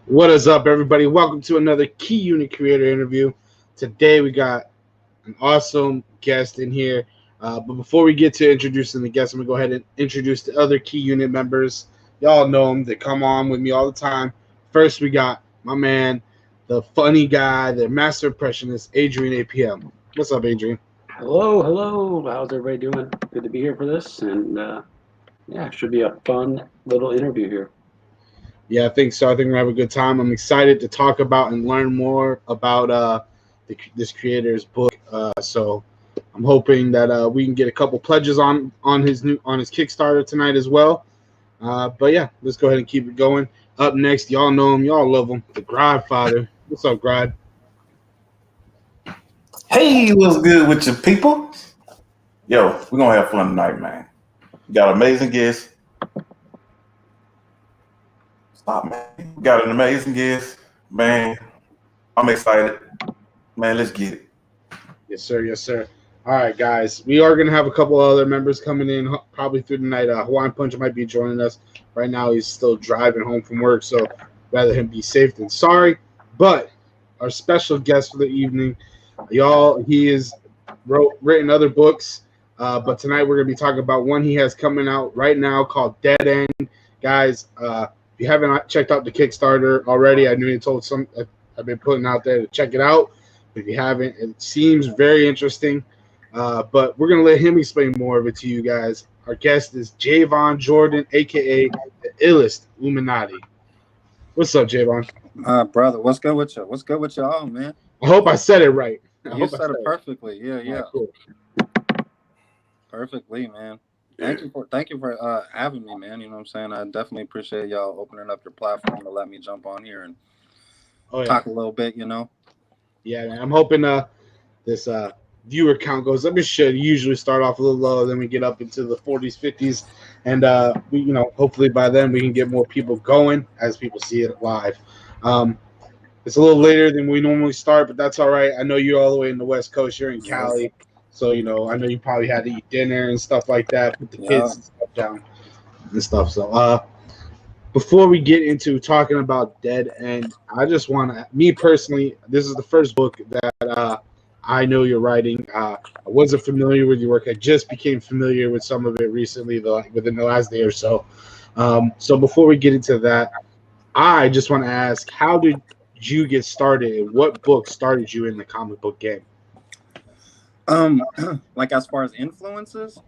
What is up, everybody? Welcome to another Key Unit Creator interview. Today we got an awesome guest in here. But before we get to introducing the guest, I'm going to go ahead and introduce the other Key Unit members. Y'all know them. They come on with me all the time. First, we got my man, the funny guy, the master impressionist, Adrian APM. What's up, Adrian? Hello. How's everybody doing? Good to be here for this, and yeah, it should be a fun little interview here. Yeah, I think so. I think we're going to have a good time. I'm excited to talk about and learn more about this creator's book. So I'm hoping that we can get a couple pledges on his Kickstarter tonight as well. But yeah, let's go ahead and keep it going. Up next, y'all know him, y'all love him, the Godfather. What's up, Grod? Hey, what's good with your people? Yo, we're gonna have fun tonight, man. We got amazing guests. Stop, man. We got an amazing guest, man. I'm excited, man. Let's get it. Yes, sir. Yes, sir. All right, guys. We are going to have a couple other members coming in probably through the night. Hawaiian Punch might be joining us. Right now, he's still driving home from work, so rather him be safe than sorry. But our special guest for the evening, y'all, he has written other books, but tonight we're going to be talking about one he has coming out right now called Dead End. Guys, if you haven't checked out the Kickstarter already, I know you told some I've been putting out there to check it out. If you haven't, it seems very interesting. But we're going to let him explain more of it to you guys. Our guest is Javon Jordan, a.k.a. the Illest Uminati. What's up, Javon? Brother, what's good with you? What's good with y'all, man? I hope I said it right. You said it perfectly. Yeah. Right, cool. Perfectly, man. Thank you for having me, man. You know what I'm saying? I definitely appreciate y'all opening up your platform to let me jump on here and talk a little bit, you know. Yeah, man. I'm hoping this viewer count goes up. It should usually start off a little low, then we get up into the 40s, 50s, and we, hopefully by then we can get more people going as people see it live. It's a little later than we normally start, but that's all right. I know you're all the way in the West Coast. You're in Cali, so I know you probably had to eat dinner and stuff like that, put the kids and stuff down and stuff. So before we get into talking about Dead End, I just want to, me personally, this is the first book that I know you're writing. I wasn't familiar with your work. I just became familiar with some of it recently, though, within the last day or so. So before we get into that, I just want to ask, how did you get started, and what book started you in the comic book game? Like as far as influences?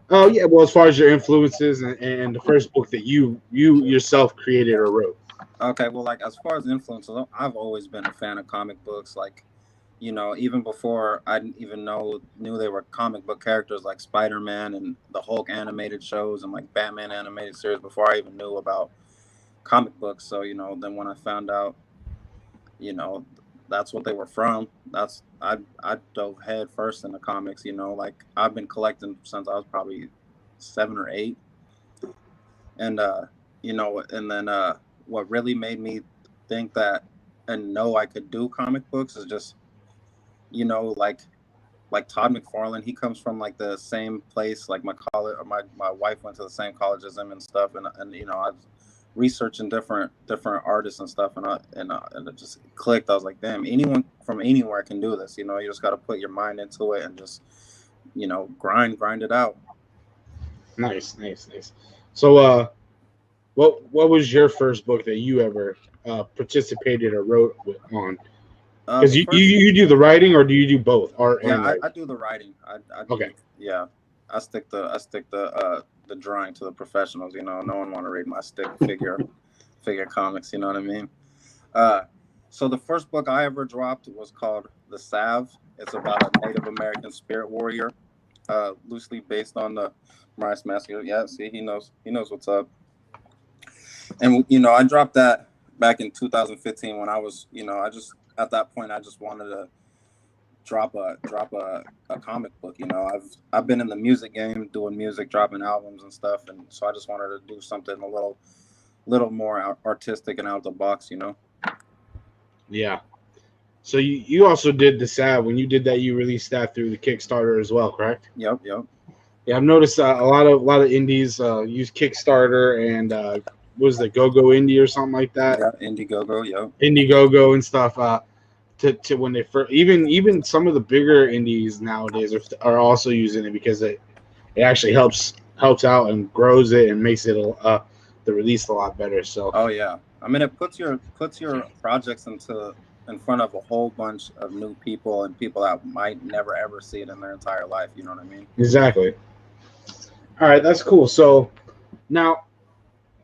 Oh yeah, well, as far as your influences and the first book that you yourself created or wrote. Okay, well, like as far as influences, I've always been a fan of comic books. Like, even before I didn't even knew they were comic book characters, like Spider-Man and the Hulk animated shows and like Batman animated series, before I even knew about comic books. So then when I found out, that's what they were from, I dove head first into comics. Like I've been collecting since I was probably 7 or 8, and and then what really made me think that and know I could do comic books is just like Todd McFarlane. He comes from like the same place, like my college, or my wife went to the same college as him and stuff, and I was researching different artists and stuff, and it just clicked. I was like, damn, anyone from anywhere can do this. You just got to put your mind into it and just grind it out. Nice. So what was your first book that you ever participated or wrote on? Because you do the writing, or do you do both art and writing? I do the writing. Okay. Yeah, I stick the drawing to the professionals. No one want to read my stick figure comics. You know what I mean? So the first book I ever dropped was called The Salve. It's about a Native American spirit warrior, loosely based on the Marias Massacre. Yeah, see, he knows what's up. And I dropped that back in 2015 when I was, at that point I just wanted to drop a comic book. I've been in the music game, doing music, dropping albums and stuff, and so I just wanted to do something a little more artistic and out of the box. Yeah. So you also did the Salve. When you did that, you released that through the Kickstarter as well, correct? Yep. Yeah, I've noticed a lot of indies use Kickstarter and was the Go Go Indie or something like that. Yeah, Indiegogo, yeah. Indiegogo and stuff. To when they first, even some of the bigger indies nowadays are also using it because it actually helps out and grows it and makes it the release a lot better. So Oh yeah, I mean it puts your projects in front of a whole bunch of new people and people that might never ever see it in their entire life. You know what I mean? exactly. All right, that's cool. So now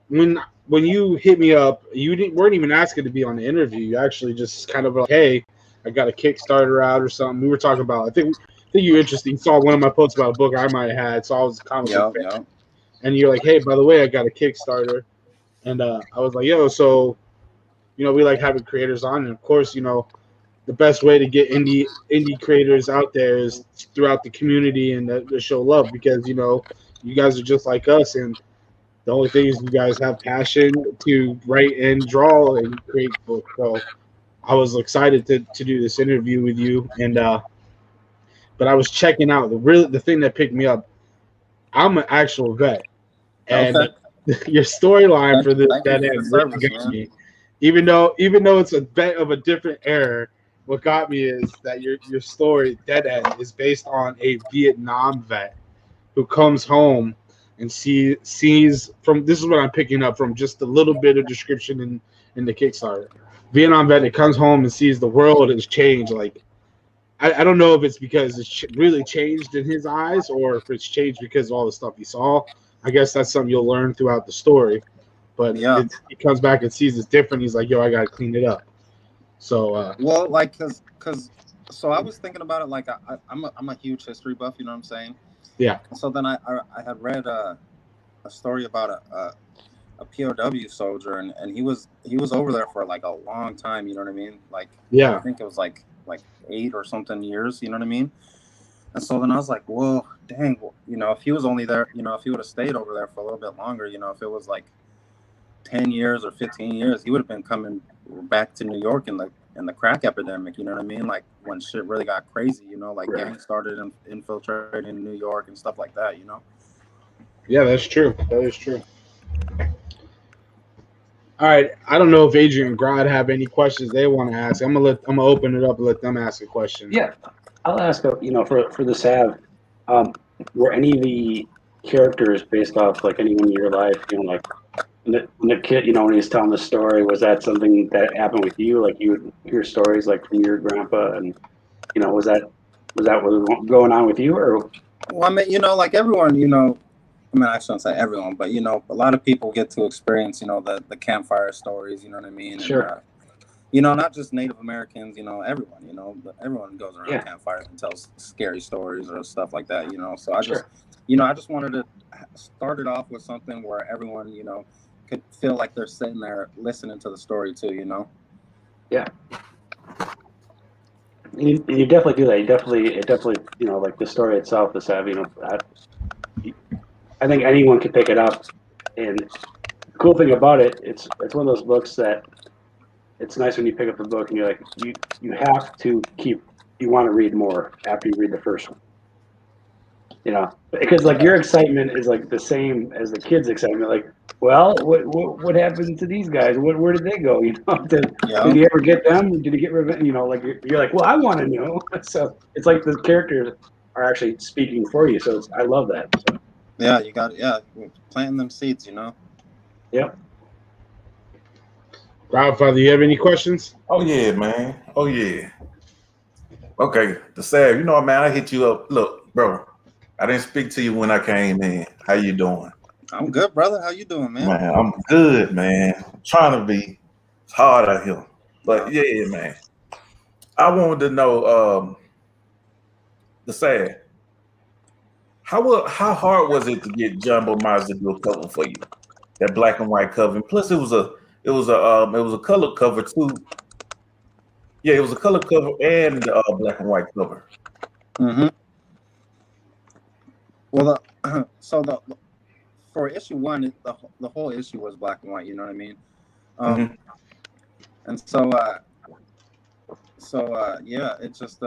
when you hit me up, weren't even asking to be on the interview. You actually just kind of like, hey, I got a Kickstarter out or something. We were talking about. I think you're interested. You saw one of my posts about a book I might have had, so I was a comic book fan. Yeah. And you're like, hey, by the way, I got a Kickstarter, and I was like, yo, so we like having creators on, and of course, the best way to get indie creators out there is throughout the community and to show love because you guys are just like us, and the only thing is you guys have passion to write and draw and create books. So I was excited to do this interview with you, and but I was checking out the thing that picked me up. I'm an actual vet, and Okay. your storyline for this Thank you that for end the really service, got man. me. Even though it's a vet of a different era, what got me is that your story Dead End is based on a Vietnam vet who comes home and sees from this is what I'm picking up from just a little bit of description in the Kickstarter. Vietnam vet that comes home and sees the world has changed. Like I don't know if it's because it's really changed in his eyes or if it's changed because of all the stuff he saw. I guess that's something you'll learn throughout the story. But Yeah. he comes back and sees it's different. He's like, yo, I got to clean it up. So, Well, like, so I was thinking about it. Like, I'm a huge history buff. You know what I'm saying? yeah. So then I had read a story about a POW soldier, and he was over there for like a long time. You know what I mean? Like, Yeah. I think it was like 8 or something years. You know what I mean? And so then I was like, whoa, dang, if he was only there, if he would have stayed over there for a little bit longer, if it was like 10 years or 15 years, he would have been coming back to New York in the crack epidemic. You know what I mean? Like when shit really got crazy, like Right. gangs started infiltrating New York and stuff like that, Yeah, that's true. That is true. All right. I don't know if Adrian and Grod have any questions they want to ask. I'm gonna open it up and let them ask a question. Yeah, I'll ask. For the Sav, were any of the characters based off like anyone in your life? Like when the kid, when he's telling the story, was that something that happened with you? Like you would hear stories like from your grandpa, and was that what was going on with you, or? Well, I mean, like everyone, I mean, I shouldn't say everyone, but a lot of people get to experience, the campfire stories. You know what I mean? Sure. And, not just Native Americans. Everyone. But everyone goes around campfires and tells scary stories or stuff like that. So I just, I just wanted to start it off with something where everyone, could feel like they're sitting there listening to the story too. Yeah. You definitely do that. It definitely, like the story itself, the Sav, I think anyone could pick it up. And the cool thing about it, it's one of those books that it's nice when you pick up the book and you're like, you have to you want to read more after you read the first one. Because like your excitement is like the same as the kids' excitement. Like, well, what happened to these guys? Where did they go? Did he ever get them? Did he get revenge? Like you're like, well, I want to know. So it's like the characters are actually speaking for you. So I love that. So. Yeah, you got planting them seeds. Yep. Godfather, you have any questions? Oh yeah, man. Oh yeah. Okay, the Sav, man, I hit you up. Look, bro, I didn't speak to you when I came in. How you doing? I'm good, brother. How you doing, man? Man, I'm good, man. I'm trying to be. It's hard out here. But yeah, man. I wanted to know, the Sav, how hard was it to get Jumbo Miles to do a cover for you? That black and white cover. And plus it was a color cover too. Yeah, it was a color cover and black and white cover. Mm-hmm. Well, for issue 1, the whole issue was black and white. You know what I mean? And so yeah, it's just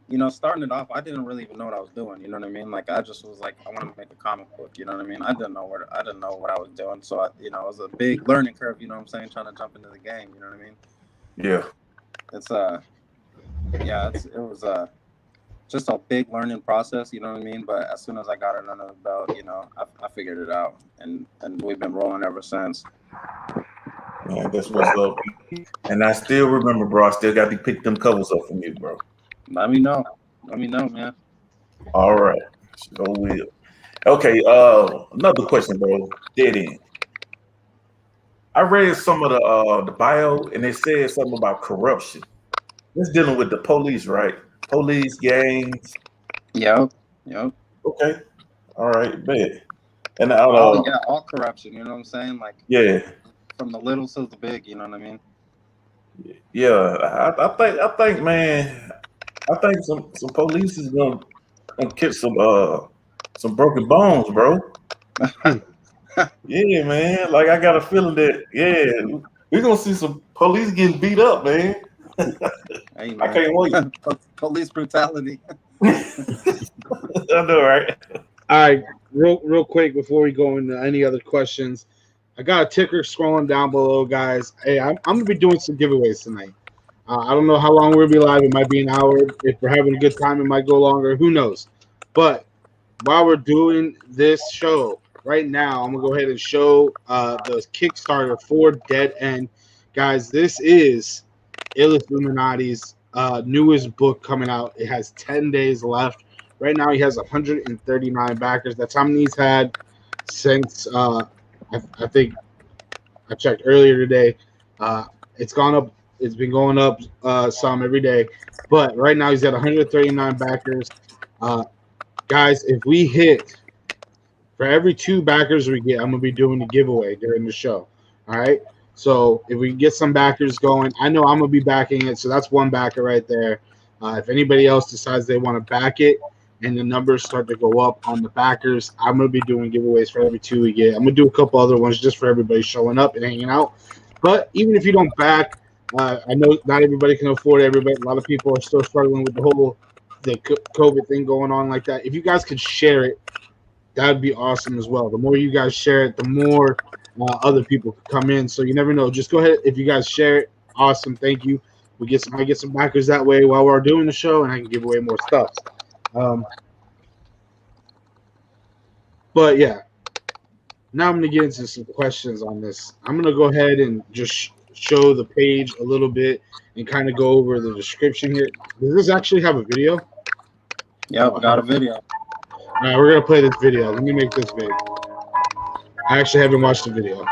you know, starting it off, I didn't really even know what I was doing. You know what I mean? Like I just was like, I want to make a comic book. You know what I mean? I didn't know what I was doing. So you know, it was a big learning curve. You know what I'm saying? Trying to jump into the game. You know what I mean? Yeah. It's it was just a big learning process. You know what I mean? But as soon as I got it under the belt, you know, I figured it out, and we've been rolling ever since. Man, that's what's up. And I still remember, bro. I still got to pick them covers up from you, bro. Let me know, man. All right. So will. Okay, another question, bro. Dead end. I read some of the bio, and it said something about corruption. It's dealing with the police, right? Police, gangs. Yep. Okay. All right, bet. And all corruption. You know what I'm saying? Like, yeah, from the little to the big. You know what I mean? Yeah. I think, man. I think some police is gonna catch some broken bones, bro. Yeah, man. Like I got a feeling that we're gonna see some police getting beat up, man. Hey, man. I can't wait. Police brutality. I know, right? All right, real quick before we go into any other questions, I got a ticker scrolling down below, guys. Hey, I'm gonna be doing some giveaways tonight. I don't know how long we'll be live. It might be an hour. If we're having a good time, it might go longer. Who knows? But while we're doing this show right now, I'm gonna go ahead and show the Kickstarter for Dead End, guys. This is Illest Uminati's newest book coming out. It has 10 days left. Right now, he has 139 backers. That's how many he's had since I think I checked earlier today. It's gone up. It's been going up some every day. But right now, he's at 139 backers. Guys, if we hit for every 2 backers we get, I'm gonna be doing a giveaway during the show. All right. So if we get some backers going, I know I'm gonna be backing it. So that's 1 backer right there. If anybody else decides they want to back it and the numbers start to go up on the backers, I'm gonna be doing giveaways for every 2 we get. I'm gonna do a couple other ones just for everybody showing up and hanging out. But even if you don't back, I know not everybody can afford everybody. A lot of people are still struggling with the COVID thing going on like that. If you guys could share it, that would be awesome as well. The more you guys share it, the more other people could come in. So you never know. Just go ahead. If you guys share it, awesome. Thank you. I get some backers that way while we're doing the show, and I can give away more stuff. But yeah, now I'm going to get into some questions on this. I'm going to go ahead and just show the page a little bit and kind of go over the description here. Does this actually have a video? Yep, I got a video. All right, we're going to play this video. Let me make this big. I actually haven't watched the video.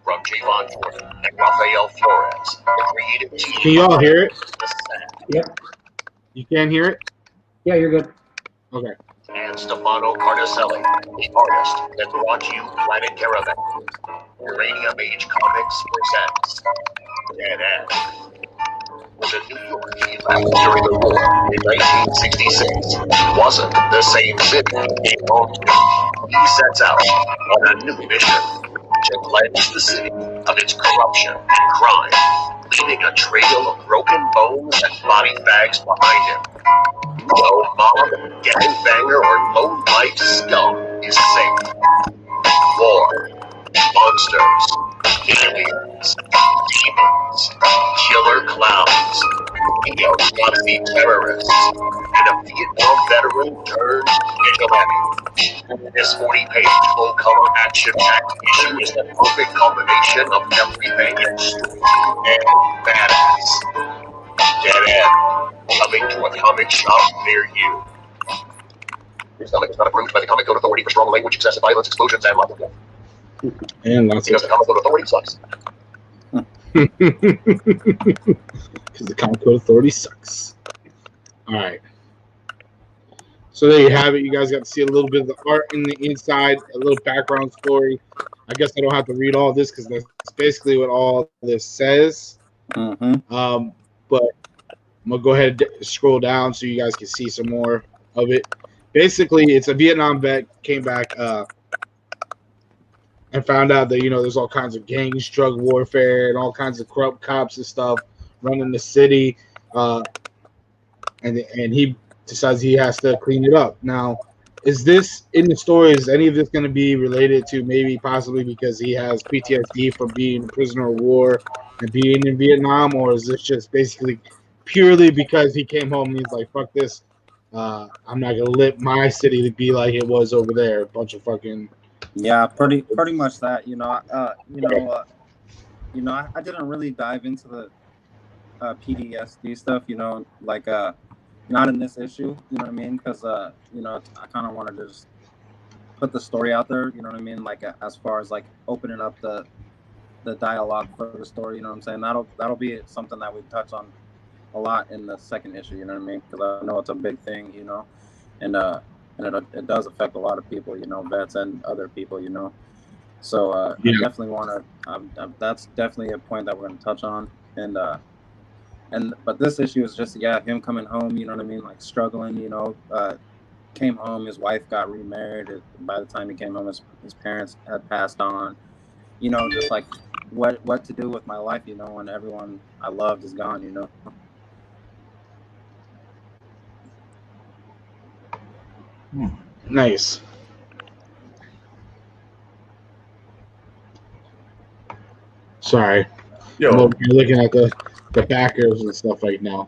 From Javon Jordan and Rafael Flores, the creative team. Can y'all hear it? Yep. You can hear it? Yeah, you're good. Okay. And Stefano Cardacelli, the artist that brought you Planet Caravan. Uranium Age Comics presents Dead End. The New York he left during the war in 1966 wasn't the same city he owned. He sets out on a new mission to cleanse the city of its corruption and crime, leaving a trail of broken bones and body bags behind him. No mob, gangbanger, or low-life scum is safe. War, monsters, aliens, demons, killer clowns, neo-Nazi terrorists, and a Vietnam veteran turned vigilante. This 40-page full-color action-packed issue is the perfect combination of everything extreme and badass. Dead End, coming to a comic shop near you. This comic is not approved by the Comic Code Authority for strong language, excessive violence, explosions, and lots of death. And lots Because the Comic Code Authority sucks. Because the Comic Code Authority sucks. All right. So there you have it. You guys got to see a little bit of the art in the inside, a little background story. I guess I don't have to read all this because that's basically what all this says. Mm-hmm. But I'm going to go ahead and scroll down so you guys can see some more of it. Basically, it's a Vietnam vet came back and found out that, there's all kinds of gangs, drug warfare, and all kinds of corrupt cops and stuff running the city. and he decides he has to clean it up. Now, is this in the story? Is any of this going to be related to maybe possibly because he has PTSD from being a prisoner of war and being in Vietnam, or is this just basically purely because he came home and he's like, "Fuck this, I'm not gonna let my city to be like it was over there." A bunch of fucking Yeah, pretty much that. I didn't really dive into the PTSD stuff. Like not in this issue. You know what I mean? Because I kind of wanted to just put the story out there. You know what I mean? Like as far as like opening up the dialogue for the story. You know what I'm saying? That'll be something that we touch on a lot in the second issue. You know what I mean? Because I know it's a big thing. And it does affect a lot of people. Vets and other people. So I definitely want to. That's definitely a point that we're going to touch on. But this issue is just him coming home. You know what I mean? Like struggling. Came home. His wife got remarried. By the time he came home, his parents had passed on. Just like what to do with my life. When everyone I loved is gone. nice. Sorry, Yo, I'm looking at the backers and stuff right now.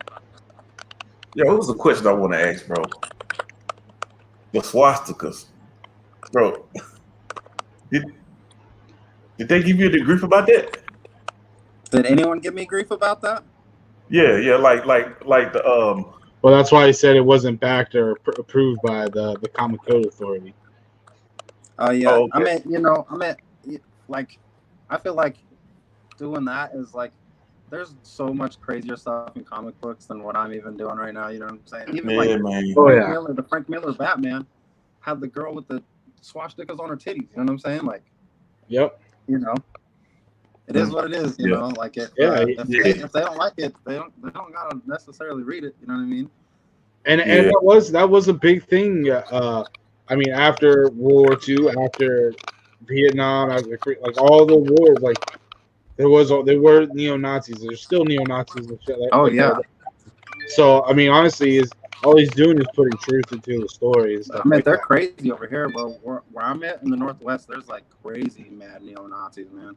it was a question I want to ask, bro. The swastikas, bro. Did they give you the grief about that? Did anyone give me grief about that? Yeah, like the Well, that's why he said it wasn't backed or approved by the Comic Code Authority. Oh yeah, Oh, okay. Like, I feel like doing that is like, there's so much crazier stuff in comic books than what I'm even doing right now. You know what I'm saying? Even man. the Frank Miller Batman had the girl with the swastikas on her titties. You know what I'm saying? Like, Yep. It is what it is. You know, like if they don't like it, they don't gotta necessarily read it. You know what I mean? And that was a big thing. I mean, after World War II, after Vietnam, after like all the wars, like there were neo-Nazis. There's still neo-Nazis and shit. That. So I mean, honestly, all he's doing is putting truth into the story and stuff. I mean, they're crazy over here, bro. Where I'm at in the Northwest, there's like crazy mad neo-Nazis, man.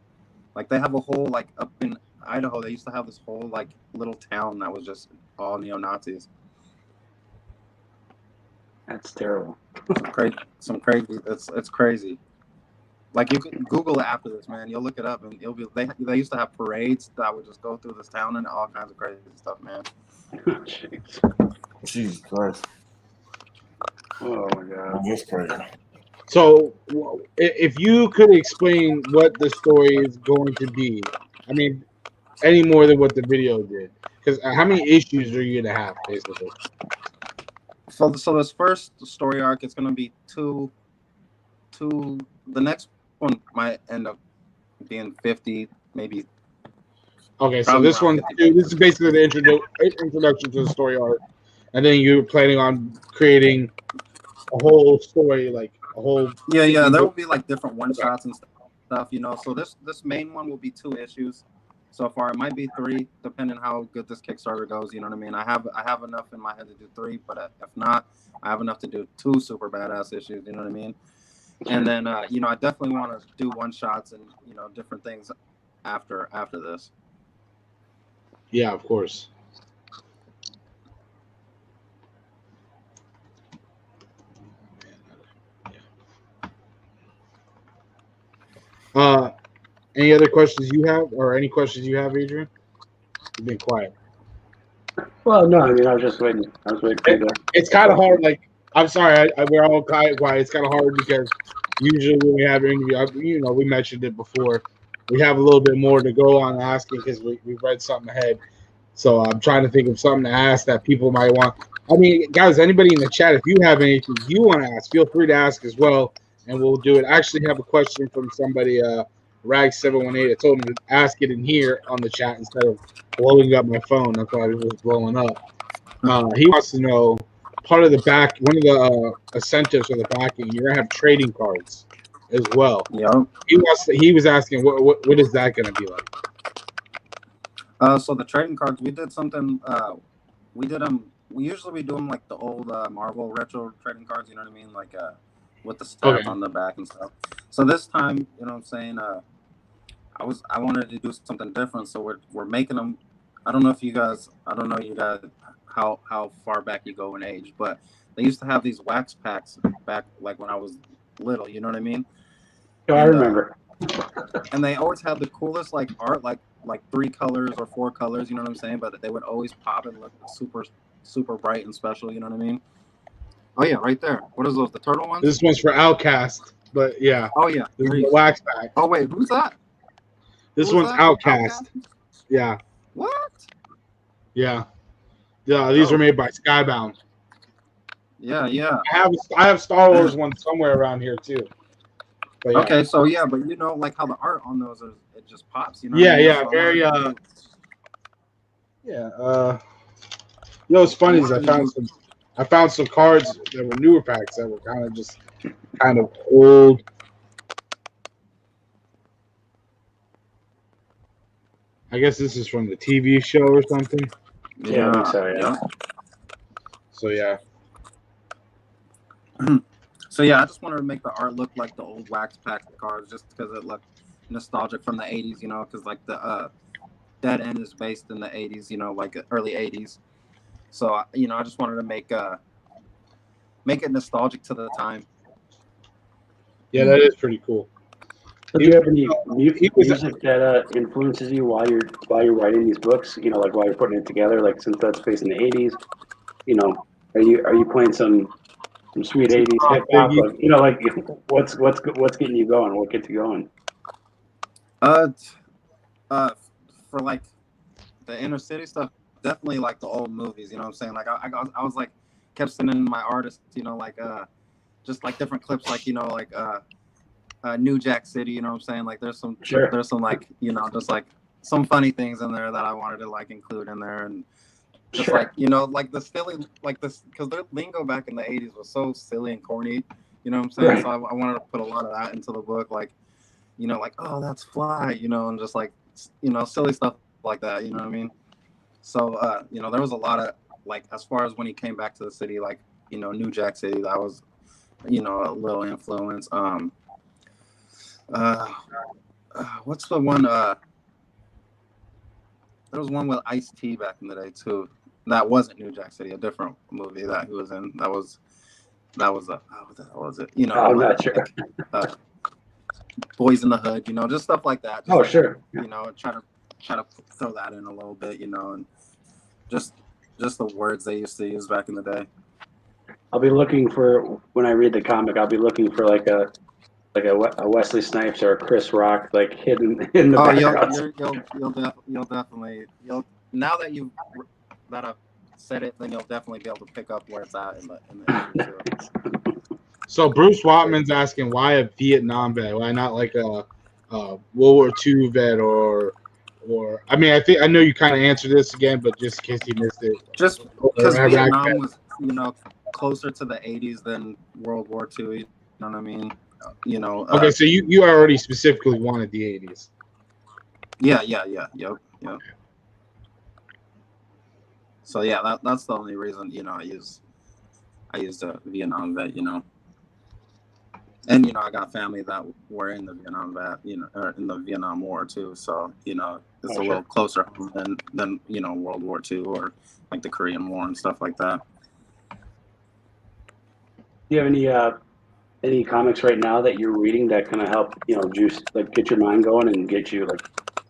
Like they have a whole like up in Idaho, they used to have this whole like little town that was just all neo-Nazis. That's terrible. Some crazy. It's crazy. Like you can Google it after this, man. You'll look it up, and it'll be. They used to have parades that would just go through this town and all kinds of crazy stuff, man. Jesus Christ! Oh my God, that's crazy. So, if you could explain what the story is going to be, I mean, any more than what the video did, because how many issues are you gonna have, basically? So this first story arc is going to be two. The next one might end up being 50, maybe. Okay, so this is basically the introduction to the story arc, and then you're planning on creating a whole story, like a whole. Yeah. There will be like different one shots and stuff, So this main one will be 2 issues. So far, it might be 3, depending how good this Kickstarter goes. You know what I mean? I have enough in my head to do 3, but if not, I have enough to do 2 super badass issues. You know what I mean? And then, I definitely want to do one shots and different things after this. Yeah, of course. Any other questions you have, or any questions you have, Adrian? You've been quiet. Well, no, I mean, I was just waiting. It's kind of hard. Like, I'm sorry, we're all quiet. It's kind of hard because usually when we have an interview, we mentioned it before. We have a little bit more to go on asking because we read something ahead. So I'm trying to think of something to ask that people might want. I mean, guys, anybody in the chat, if you have anything you want to ask, feel free to ask as well, and we'll do it. I actually have a question from somebody, Rag718. I told him to ask it in here on the chat instead of blowing up my phone. That's why it was blowing up. He wants to know, part of the back, one of the incentives for the backing, you're gonna have trading cards as well. Yeah. He was asking, what is that gonna be like? So the trading cards, we did something. We did them we usually be doing like the old Marvel retro trading cards. You know what I mean? Like with the stats on the back and stuff. So this time, you know what I'm saying? I wanted to do something different, so we're making them. I don't know you guys how far back you go in age, but they used to have these wax packs back like when I was little. You know what I mean? Oh, I remember. And they always had the coolest like art, like 3 colors or 4 colors. You know what I'm saying? But they would always pop and look super bright and special. You know what I mean? Oh yeah, right there. What is those? The turtle ones? This one's for Outcast, but yeah. Oh yeah. This is the wax pack. Oh wait, who's that? This one's Outcast. Yeah. What? Yeah. Yeah, these are made by Skybound. Yeah. I have Star Wars ones somewhere around here too. But yeah. Okay, so yeah, but you know, like how the art on those it just pops, you know? Yeah, what I mean? yeah, So very yeah. You know what's funny is I found some cards that were newer packs that were kind of old. I guess this is from the TV show or something. Yeah, I think so, yeah. So yeah. So yeah, I just wanted to make the art look like the old wax pack cards, just because it looked nostalgic from the '80s, you know, because like the Dead End is based in the '80s, you know, like early '80s. So you know, I just wanted to make it nostalgic to the time. Yeah, that is pretty cool. So do you have any music that influences you while you're writing these books? You know, like while you're putting it together. Like since that's based in the '80s, you know, are you playing some sweet '80s hip hop? Like, you know, like what's getting you going? What gets you going? For like the inner city stuff, definitely like the old movies. You know what I'm saying? Like I was like kept sending my artists, you know, like just like different clips, like you know, like New Jack City, you know what I'm saying? Like there's some like, you know, just like some funny things in there that I wanted to like include in there, and just like, you know, like the silly, like this, because their lingo back in the '80s was so silly and corny, you know what I'm saying? Right. So I wanted to put a lot of that into the book, like, you know, like, oh, that's fly, you know, and just like, you know, silly stuff like that, you know what I mean? So you know, there was a lot of like, as far as when he came back to the city, like, you know, New Jack City, that was, you know, a little influence. What's the one? There was one with Ice-T back in the day too. That wasn't New Jack City, a different movie that he was in. That was what the hell was it? You know, I'm not sure. Boys in the Hood, you know, just stuff like that. Just like, sure. You know, try to throw that in a little bit, you know, and just the words they used to use back in the day. I'll be looking for, when I read the comic, I'll be looking for like a Wesley Snipes or a Chris Rock, like hidden in the background. You'll definitely now that I've said it, then you'll definitely be able to pick up where it's at in the So Bruce Watman's asking, why a Vietnam vet? Why not like a World War II vet or I mean, I know you kind of answered this again, but just in case you missed it, just because Vietnam was, you know, closer to the '80s than World War II. You know what I mean? You know. Okay, so you already specifically wanted the '80s. Yeah. Yep. So yeah, that's the only reason, you know, I used a Vietnam vet, you know, and you know, I got family that were in the Vietnam vet, you know, or in the Vietnam War too. So you know, it's a little closer home than you know, World War II or like the Korean War and stuff like that. Do you have any comics right now that you're reading that kind of help, you know, juice, like get your mind going and get you like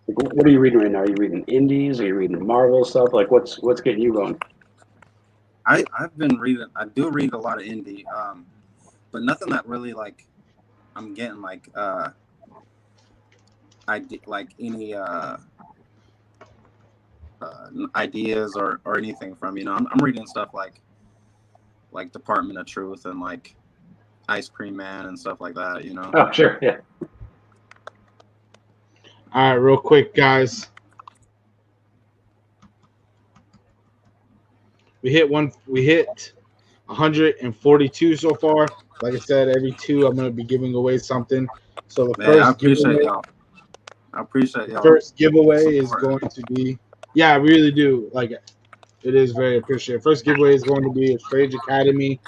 what are you reading right now? Are you reading indies? Are you reading Marvel stuff? Like what's getting you going? I've been reading. I do read a lot of indie, but nothing that really like I'm getting like any ideas or anything from, you know. I'm reading stuff like Department of Truth and like Ice Cream Man and stuff like that, you know. Oh sure, yeah. All right, real quick, guys. We hit 142 so far. Like I said, every 2 I'm gonna be giving away something. So the first giveaway, I appreciate y'all. First giveaway is going to be, yeah, I really do. Like, It is very appreciated. First giveaway is going to be a Strange Academy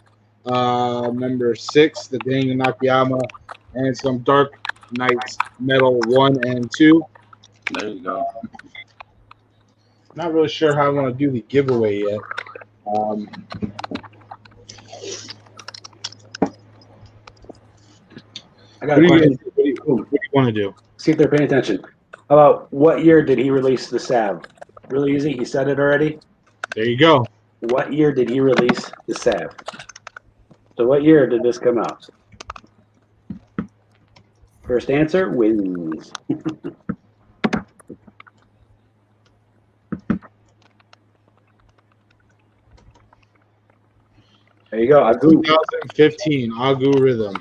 number 6, the Dang and Nakayama, and some Dark Knights Metal 1 and 2. There you go. Not really sure how I want to do the giveaway yet. I got a question. What do you want to do? See if they're paying attention. How about what year did he release the salve? Really easy. He said it already. There you go. What year did he release the salve? So what year did this come out? First answer wins. There you go. Agu. 2015 Agu Rhythm.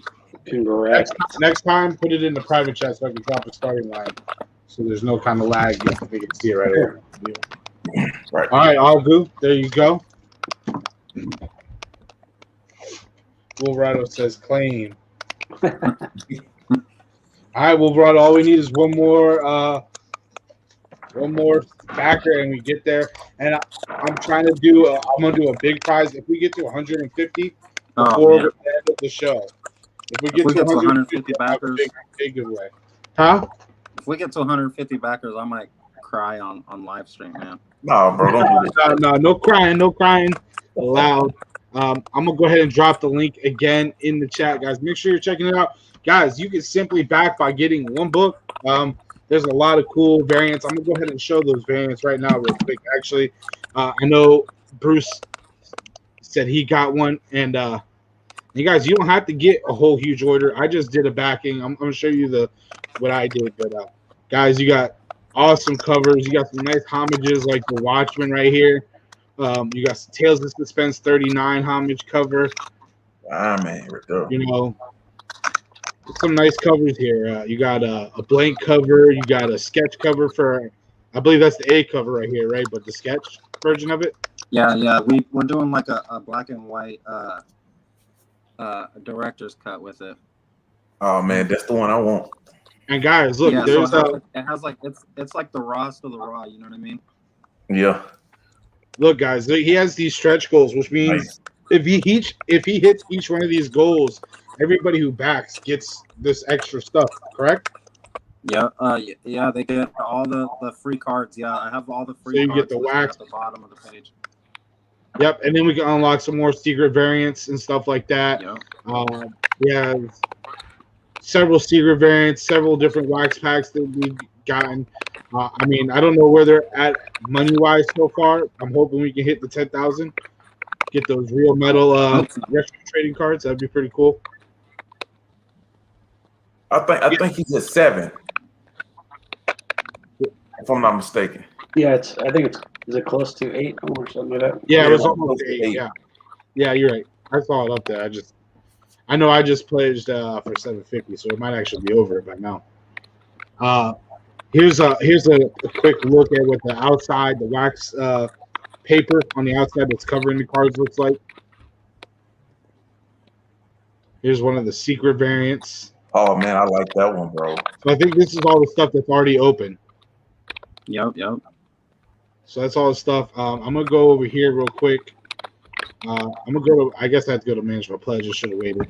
Congrats. Next time, put it in the private chat so I can drop a starting line. So there's no kind of lag. You can see it right here. Right. All right, Agu. There you go. Wolverado says claim. All right, Wolverado. All we need is one more backer, and we get there. And I'm trying to do. I'm gonna do a big prize if we get to 150 before the end of the show. If we get to 150 backers, big giveaway. Huh? If we get to 150 backers, I might cry on live stream, man. No, bro, don't do that. No crying allowed. I'm gonna go ahead and drop the link again in the chat, guys. Make sure you're checking it out, guys. You can simply back by getting one book. There's a lot of cool variants. I'm gonna go ahead and show those variants right now, real quick. Actually, I know Bruce said he got one, and you guys, you don't have to get a whole huge order. I just did a backing. I'm gonna show you what I did, but guys, you got awesome covers. You got some nice homages like the Watchmen right here. You got Tales of Suspense 39 homage cover. Man, right there. You know, some nice covers here. You got a blank cover. You got a sketch cover for, I believe that's the A cover right here, right? But the sketch version of it. Yeah. We're doing like a black and white director's cut with it. Oh man, that's the one I want. And guys, look, there's it has like it's like the rawest of the raw. You know what I mean? Yeah. Look, guys, he has these stretch goals, which means if he hits each one of these goals, everybody who backs gets this extra stuff. Correct? Yeah. Yeah. They get all the free cards. Yeah, I have all the free. So you cards get the wax at the bottom of the page. Yep, and then we can unlock some more secret variants and stuff like that. Yep. We have several secret variants, several different wax packs that we've gotten. I mean, I don't know where they're at money-wise so far. I'm hoping we can hit the 10,000. Get those real metal retro trading cards. That'd be pretty cool. I think he's at 7. If I'm not mistaken. Yeah, is it close to 8 or something like that? Yeah, it was almost 8. Yeah, you're right. I saw it up there. I know I just pledged for 750, so it might actually be over by now. Here's a quick look at what the outside, the wax paper on the outside that's covering the cards looks like. Here's one of the secret variants. Oh man, I like that one, bro. So I think this is all the stuff that's already open. Yep. So that's all the stuff. I'm gonna go over here real quick. I'm gonna go to. I guess I have to go to management pledge. I should have waited.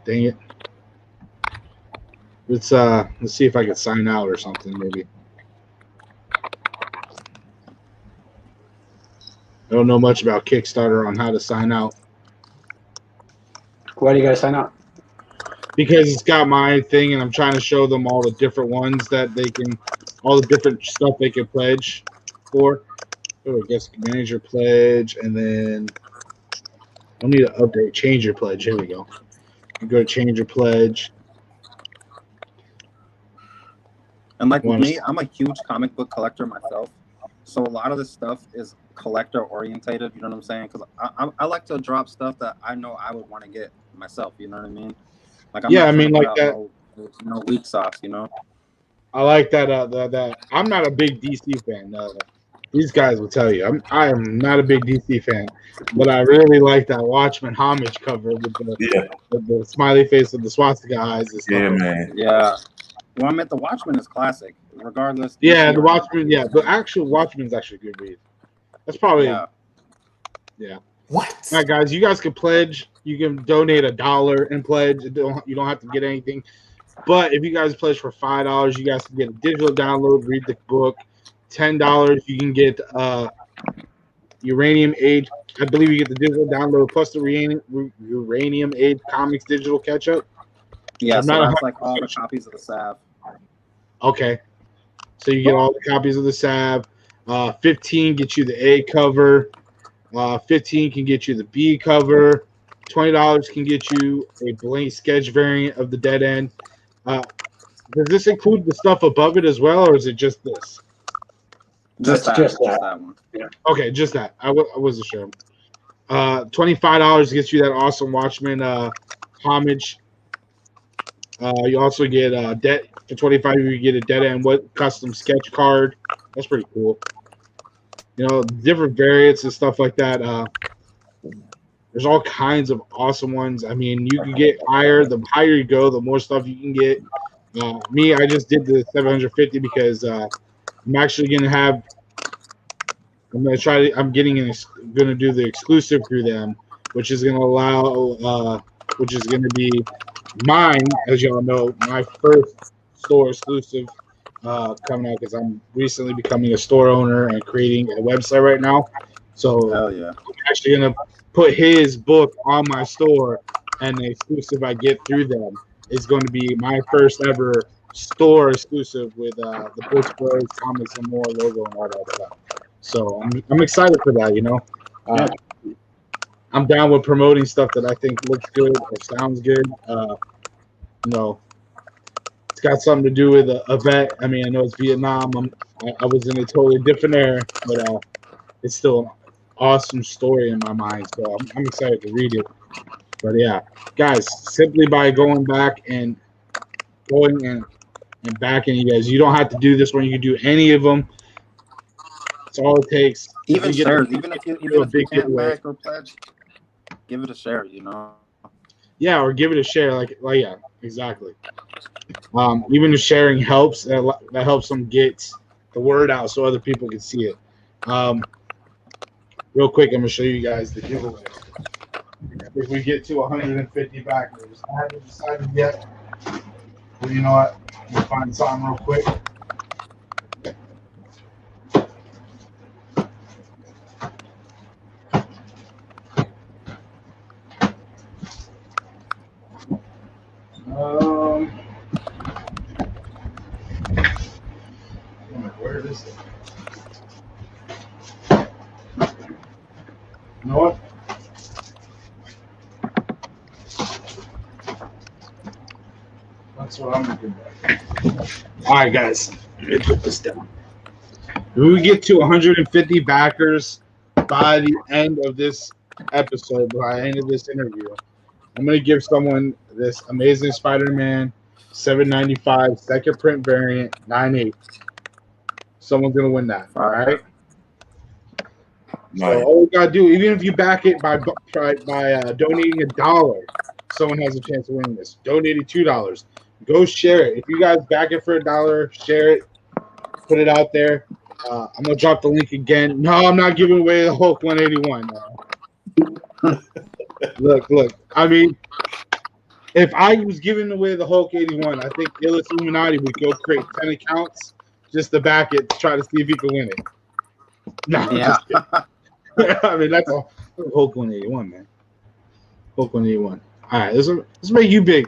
Dang it. Let's see if I can sign out or something maybe. I don't know much about Kickstarter on how to sign out. Why do you guys sign up? Because it's got my thing, and I'm trying to show them all the different ones that they can, all the different stuff they can pledge for. Oh, I guess manage your pledge, and then I need to update. Change your pledge. Here we go. You go to change your pledge. And like me, I'm a huge comic book collector myself. So a lot of this stuff is collector orientated. You know what I'm saying? Because I like to drop stuff that I know I would want to get myself. You know what I mean? Like I'm I mean, like that. No weak sauce, you know. I like that. That I'm not a big DC fan. These guys will tell you I am not a big DC fan, but I really like that Watchmen homage cover with the smiley face with the swastika eyes and stuff. Yeah, man. Yeah. Well, I meant the Watchmen is classic, regardless. Yeah, DC the or Watchmen. Yeah, the DC. actual Watchmen's actually a good read. That's probably Yeah. yeah. What? All right, guys, you guys can pledge. You can donate $1 and pledge. You don't have to get anything. But if you guys pledge for $5, you guys can get a digital download, read the book. $10, you can get Uranium Age. I believe you get the digital download plus the Uranium Age Comics digital catch up. Yeah, I'm so not that's like all the copies of the Salve. Okay. So you get all the copies of the Salve. 15 gets you the A cover. 15 can get you the B cover. $20 can get you a blank sketch variant of the Dead End. Does this include the stuff above it as well, or is it just this? Just That's that, just that. one. Okay, just that. I wasn't sure. $25 gets you that awesome Watchmen homage. You also get for $25. You get a Dead End custom sketch card. That's pretty cool. You know, different variants and stuff like that. There's all kinds of awesome ones. I mean, you can get higher. The higher you go, the more stuff you can get. Me, I just did the 750 because I'm actually gonna have. I'm gonna try to. I'm gonna do the exclusive through them, which is gonna allow. Which is gonna be mine, as y'all know, my first store exclusive coming out because I'm recently becoming a store owner and creating a website right now. So Hell yeah. I'm actually gonna put his book on my store, and the exclusive I get through them is going to be my first ever store exclusive with the Books Bros Comics and More logo and all that stuff. So I'm excited for that. You know, I'm down with promoting stuff that I think looks good or sounds good. You know, it's got something to do with a vet. I mean, I know it's Vietnam. I was in a totally different era, but it's still an awesome story in my mind. So I'm excited to read it. But yeah, guys, simply by going back and backing you guys, you don't have to do this one. You can do any of them. It's all it takes. Even shares, even if you can't giveaway. back or pledge, give it a share, you know. Yeah, or give it a share. Like yeah, exactly. Even the sharing helps. That helps them get the word out so other people can see it. Real quick, I'm gonna show you guys the giveaway. If we get to 150 backers, I haven't decided yet. But you know what? We'll find something real quick. Where is it? You know what? That's what I'm looking at. All right, guys. Let me put this down. If we get to 150 backers by the end of this episode, by the end of this interview, I'm going to give someone this Amazing Spider-Man 795 second print variant 9/8. Someone's going to win that. All right? Nice. So all we got to do, even if you back it by donating $1, someone has a chance of winning this. Donating $2. Go share it. If you guys back it for $1, share it, put it out there. I'm gonna drop the link again. No, I'm not giving away the Hulk 181. Look. I mean, if I was giving away the Hulk 81, I think Illest Uminati would go create 10 accounts just to back it to try to see if he could win it. No, Yeah. I mean that's all. Hulk 181, man. Hulk 181. All right, let's make you big.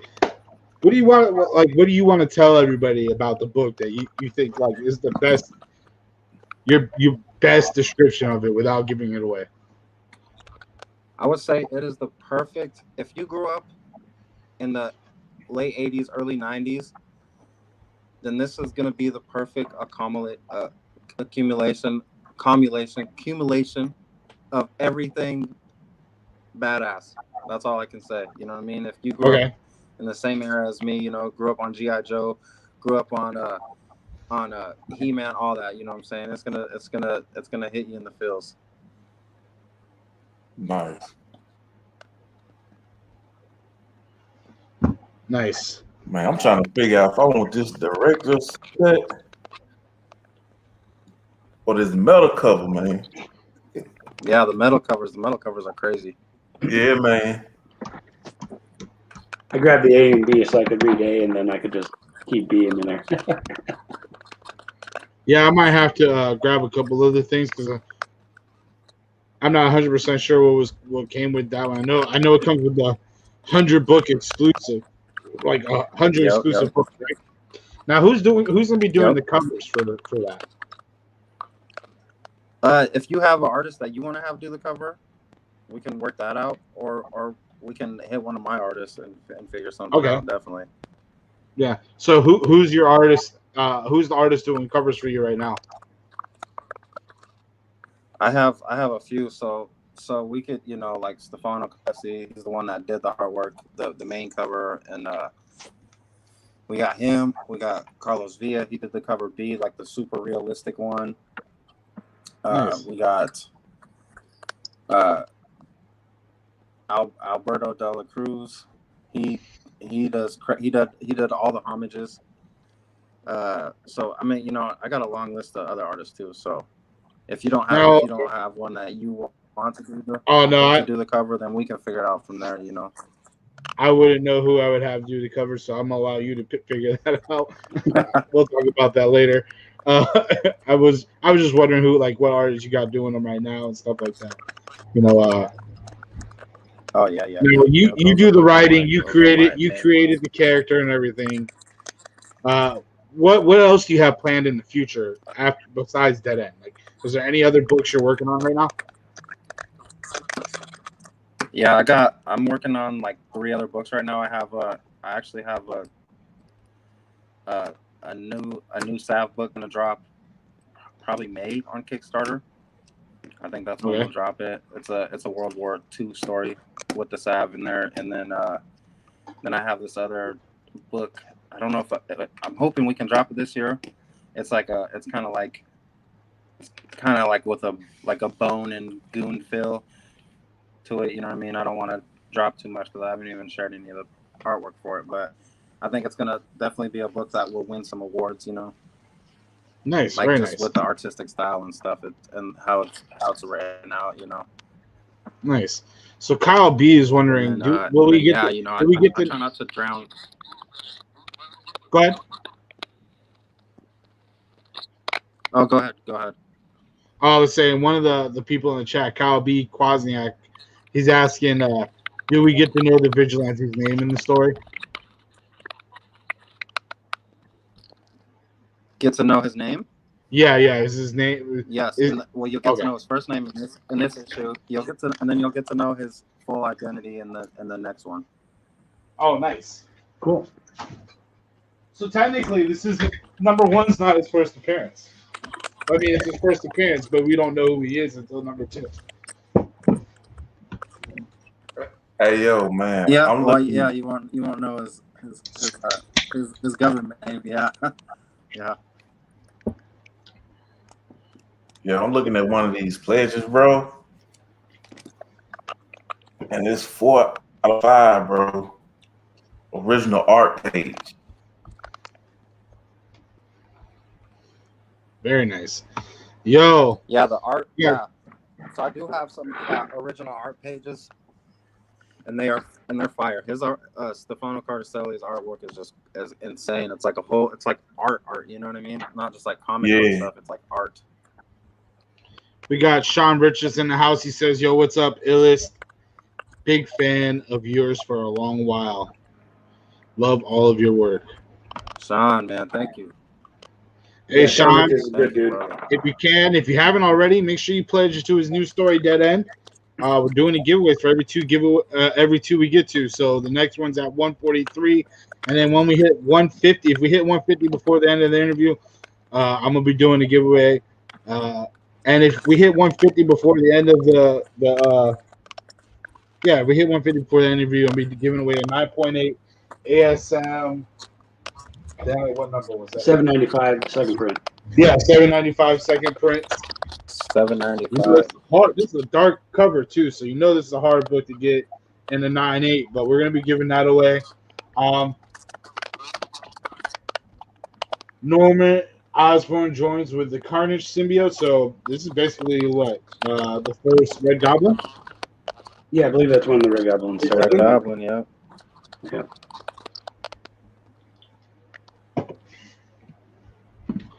What do you want? Like, what do you want to tell everybody about the book that you think like is the best? Your best description of it without giving it away. I would say it is the perfect. If you grew up in the late 80s, early 90s, then this is going to be the perfect accumulation of everything badass. That's all I can say. You know what I mean? If you grew up in the same era as me, you know, grew up on G.I. Joe, grew up on He-Man, all that, you know what I'm saying? It's gonna hit you in the feels. Nice. Man, I'm trying to figure out if I want this director's cut or this metal cover, man. Yeah, the metal covers are crazy. Yeah, man. I grabbed the A and B so I could read A, and then I could just keep B in there. Yeah, I might have to grab a couple other things because I'm not 100% sure what came with that one. I know it comes with the 100-book exclusive, like 100 Yep, exclusive yep. books, right? Now, who's gonna be doing the covers for that? If you have an artist that you want to have do the cover, we can work that out, or we can hit one of my artists and figure something out. Definitely. Yeah. So who's your artist? Who's the artist doing covers for you right now? I have a few, so we could, like Stefano Cassi, he's the one that did the artwork, the main cover, and we got him. We got Carlos Villa, he did the cover B, like the super realistic one. Nice. We got Alberto de la Cruz. He did all the homages. So I mean, I got a long list of other artists too. So if you don't have one that you want to do the cover, then we can figure it out from there. I wouldn't know who I would have do the cover, so I'm gonna allow you to figure that out. We'll talk about that later. I was just wondering what artists you got doing them right now and stuff like that. Oh yeah. You do the writing. You created the character and everything. What else do you have planned in the future besides Dead End? Like, is there any other books you're working on right now? Yeah, I'm working on like 3 other books right now. I actually have a new Sav book gonna drop probably May on Kickstarter. I think that's when we'll drop it. It's a World War II story with the Sav in there, and then I have this other book. I don't know if I'm hoping we can drop it this year. It's kind of like with a bone and goon feel to it. You know what I mean? I don't want to drop too much because I haven't even shared any of the artwork for it, but I think it's gonna definitely be a book that will win some awards. Nice, like very just nice. with the artistic style and stuff, and how it's written out. Nice. So Kyle B is wondering, will we get? I try not to drown. Go ahead. Oh, go ahead. I was saying one of the people in the chat, Kyle B. Kwasniak, he's asking, do we get to know the Vigilante's name in the story? Get to know his name? Yeah. Is his name? Yes. You'll get to know his first name in this issue. You'll get to know his full identity in the next one. Oh, nice. Cool. So technically, this is number 1's not his first appearance. I mean, it's his first appearance, but we don't know who he is until number 2. Hey yo, man. Yeah, you won't know his government name. Yeah. Yeah. Yeah, I'm looking at one of these pledges, bro. And it's 4 out of 5, bro. Original art page. Very nice. Yo. Yeah, the art. Yeah. So I do have some original art pages, and they're fire. His art, Stefano Cardacelli's artwork is just as insane. It's like it's like art. You know what I mean? Not just like comic book stuff. It's like art. We got Sean Richards in the house. He says, "Yo, what's up, Illest? Big fan of yours for a long while. Love all of your work." Sean, man, thank you. Hey, Sean, good dude. If you haven't already, make sure you pledge to his new story, Dead End. We're doing a giveaway for every two we get to. So the next one's at 143, and then when we hit 150, if we hit 150 before the end of the interview, I'm gonna be doing a giveaway. And if we hit 150 before the end of if we hit 150 before the interview, I'll be giving away a 9.8 ASM. What number was that? 795 second print. Yeah, 795 second print. 795. This is a dark cover too, so this is a hard book to get in the 9.8. But we're gonna be giving that away. Norman Osborn joins with the Carnage symbiote. So this is basically what the first Red Goblin. Yeah, I believe that's when the Red Goblin Red started. Goblin, yeah. Yeah.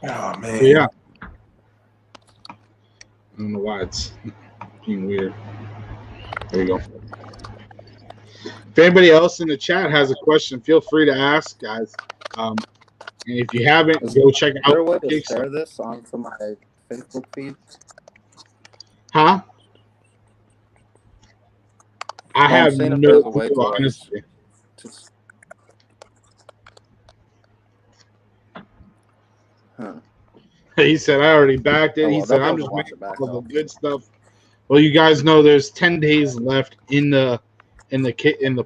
Oh man. So, yeah. I don't know why it's being weird. There you go. If anybody else in the chat has a question, feel free to ask, guys. And if you haven't, Is go check there a out way to Kickstarter. share this onto my Facebook feed? Huh? I I'm have seeing if no there's a way clue, to honestly. Huh. He said, I already backed it. Oh, He well, said, they'll I'm be able just to watch waiting it back for all the though. good stuff. Well, you guys know there's 10 days left in the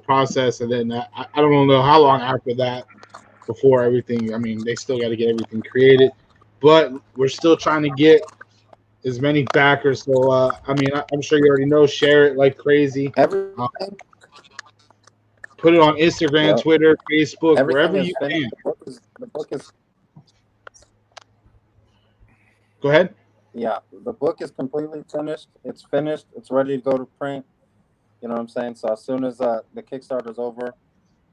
process, and then I don't know how long after that before everything. I mean, they still got to get everything created, but we're still trying to get as many backers. So, I mean, I'm sure you already know. Share it like crazy. Everything, Put it on Instagram, yep. Twitter, Facebook, Everything wherever is you finished. can. The book is. Go ahead. Yeah, the book is completely finished. It's finished. It's ready to go to print. You know what I'm saying? So as soon as the Kickstarter's over,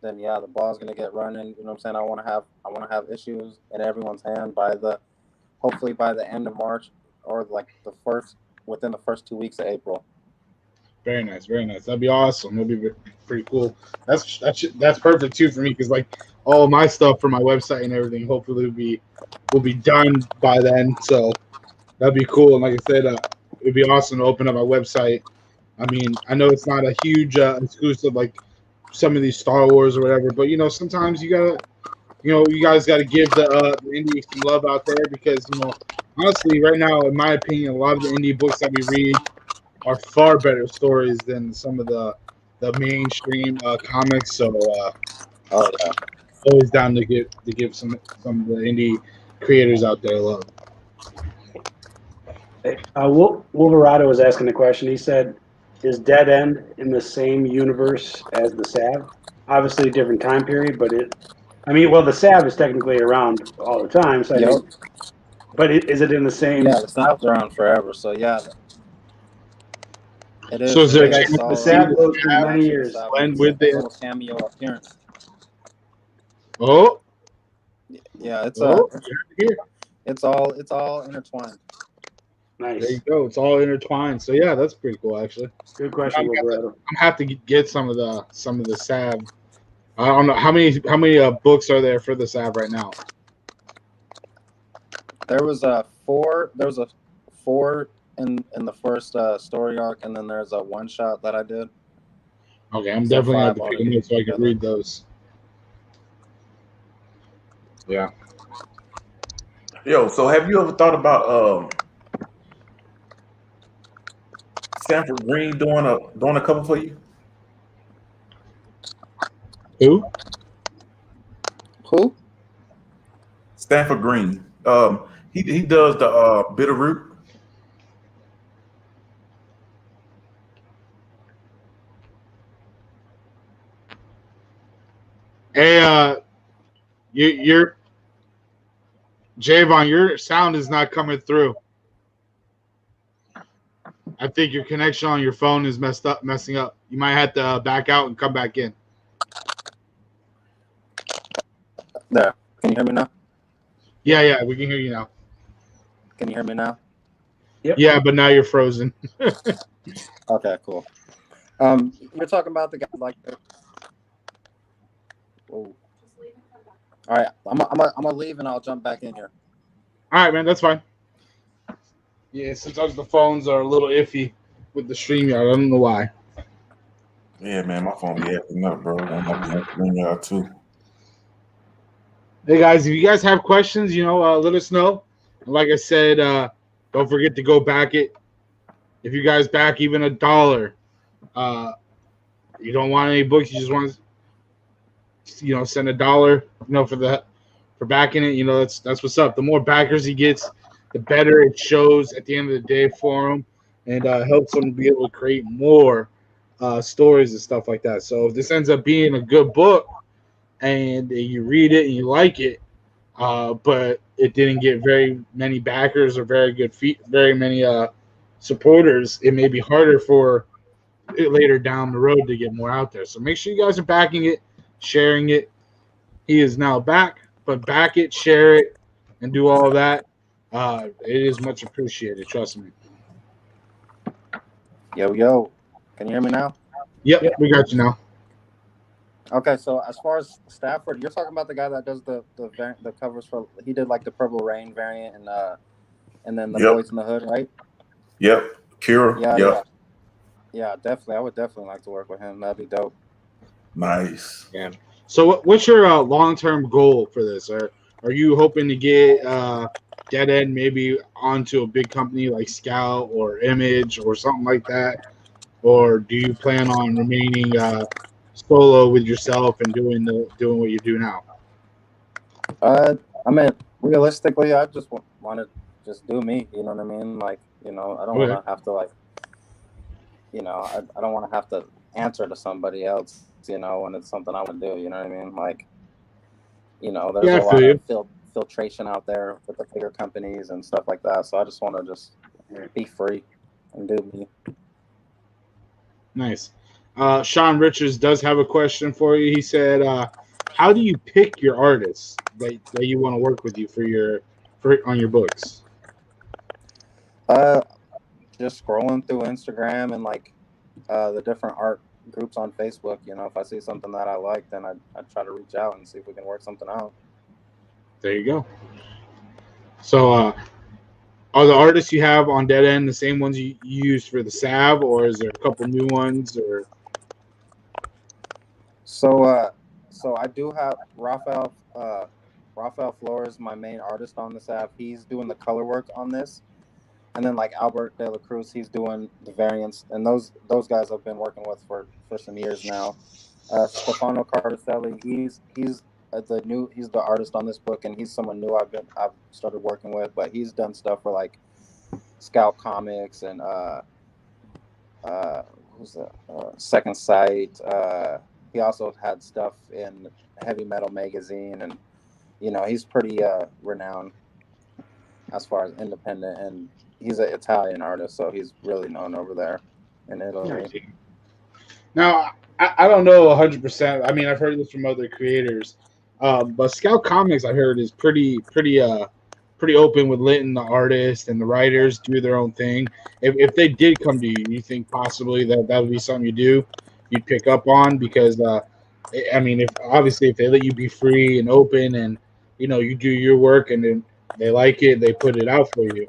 then yeah, the ball's gonna get running. You know what I'm saying? I want to have issues in everyone's hand hopefully by the end of March or like within the first 2 weeks of April. Very nice, very nice. That'd be awesome. That'd be pretty cool. That's perfect too for me because like all my stuff for my website and everything hopefully will be done by then. So that'd be cool. And like I said, it'd be awesome to open up my website. I mean, I know it's not a huge exclusive like some of these Star Wars or whatever, but you know sometimes you guys gotta give the indie some love out there because honestly right now in my opinion a lot of the indie books that we read are far better stories than some of the mainstream comics. So Oh yeah. always down to give some of the indie creators out there love. Wolverado was asking the question. He said, "Is Dead End in the same universe as the Sav? Obviously, a different time period, but the Sav is technically around all the time. So I Yep. think, but is it in the same? Yeah, the Snap's around forever. So yeah, it is. So is there a Like chance the to see Sav the goes through Sav many years. blend with the little cameo appearance. oh Yeah, it's here. it's all intertwined. Nice. There you go. It's all intertwined. So yeah, that's pretty cool actually. Good question, Wolverado. I'm have to get some of the Sav. I don't know how many books are there for the Sav right now. There was a four in the first story arc, and then there's a one shot that I did. Okay, I'm So definitely have to 5 pick them up so I can altogether. read those. Yeah. Yo, so have you ever thought about Stanford Green doing a cover for you? Who? Who? Stanford Green. He does the Bitterroot. Hey, you're Javon, your sound is not coming through. I think your connection on your phone is messing up. You might have to back out and come back in. There. Can you hear me now? Yeah, we can hear you now. Can you hear me now? Yep. Yeah, but now you're frozen. Okay, cool. You're talking about the guy like. Whoa. All right, I'm gonna leave and I'll jump back in here. All right, man, that's fine. Yeah, sometimes the phones are a little iffy with the StreamYard. I don't know why. Yeah, man, my phone be acting up, bro. I'm acting up too. Hey guys, if you guys have questions, let us know. Like I said, don't forget to go back it. If you guys back even $1, you don't want any books, you just want to, send $1, for backing it. That's what's up. The more backers he gets, the better it shows at the end of the day for him, and helps him be able to create more stories and stuff like that. So if this ends up being a good book, and you read it and you like it, but it didn't get very many backers or very many supporters. It may be harder for it later down the road to get more out there. So make sure you guys are backing it, sharing it. He is now back, but back it, share it, and do all that. It is much appreciated. Trust me. Yo, can you hear me now? Yep, we got you now. Okay, so as far as Stafford, you're talking about the guy that does the covers for. He did like the Purple Rain variant and then the Boys in the Hood, right? Yep. Kira. Yeah, definitely. I would definitely like to work with him. That'd be dope. Nice. Yeah. So what's your long-term goal for this? Are you hoping to get Dead End maybe onto a big company like Scout or Image or something like that? Or do you plan on remaining solo with yourself and doing what you do now? I mean, realistically, I just want to just do me. You know what I mean? Like, I don't want to have to I don't want to have to answer to somebody else. When it's something I want to do. You know what I mean? Like, there's a lot of filtration out there with the bigger companies and stuff like that. So I just want to just be free and do me. Nice. Sean Richards does have a question for you. He said, "How do you pick your artists that you want to work with you on your books?" Just scrolling through Instagram and the different art groups on Facebook. If I see something that I like, then I try to reach out and see if we can work something out. There you go. So, are the artists you have on Dead End the same ones you used for the Sav, or is there a couple new ones? Or so I do have Rafael Flores, my main artist on the Sav. He's doing the color work on this, and then Albert De La Cruz, he's doing the variants, and those guys I've been working with for some years now. Stefano Cardicelli, he's the artist on this book, and he's someone new I've started working with, but he's done stuff for Scout Comics and Second Sight. He also had stuff in Heavy Metal magazine, and he's pretty renowned as far as independent, and he's an Italian artist, so he's really known over there in Italy. Now, I don't know 100%. I mean, I've heard this from other creators, but Scout Comics, I heard, is pretty open with letting the artists and the writers do their own thing. If they did come to you, you think possibly that would be something you'd pick up on? Because I mean, if they let you be free and open, and you do your work, and then they like it, they put it out for you.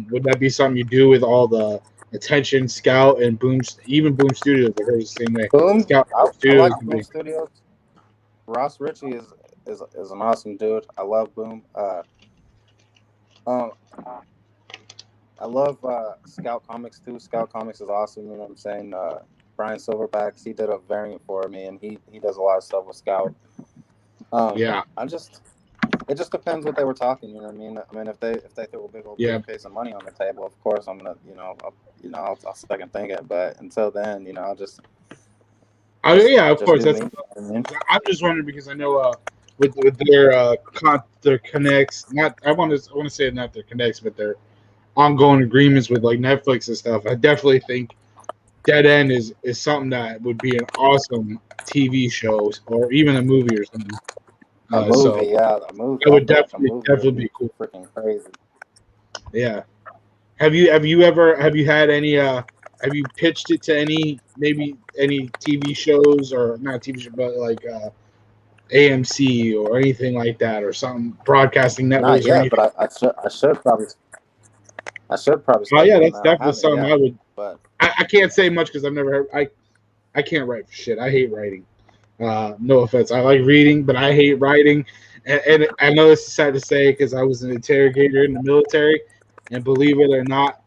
Would that be something you do with all the attention Scout and Boom, even Boom Studios? I heard the same way. Boom, Scout I Studios, like Boom Studios. Ross Ritchie is an awesome dude. I love Boom. I love Scout Comics too. Scout Comics is awesome. You know what I'm saying? Brian Silverbacks, he did a variant for me, and he does a lot of stuff with Scout. Yeah. It just depends what they were talking. You know what I mean? I mean, if they threw a big old briefcase of money on the table, of course I'm gonna, I'll second think it. But until then, I'll just. Of course. I'm just wondering because I know with their connects, I want to say not their connects, but their ongoing agreements with Netflix and stuff. I definitely think Dead End is something that would be an awesome TV show or even a movie or something. A movie. It would definitely be cool. Freaking crazy. Yeah. Have you had any have you pitched it to any TV shows, or not TV show, but AMC or anything like that, or something broadcasting networks? Not yet, but I should probably. Oh yeah, that's definitely something I would. But I can't say much because I've never heard. I can't write for shit. I hate writing. No offense. I like reading, but I hate writing. And I know this is sad to say because I was an interrogator in the military, and believe it or not,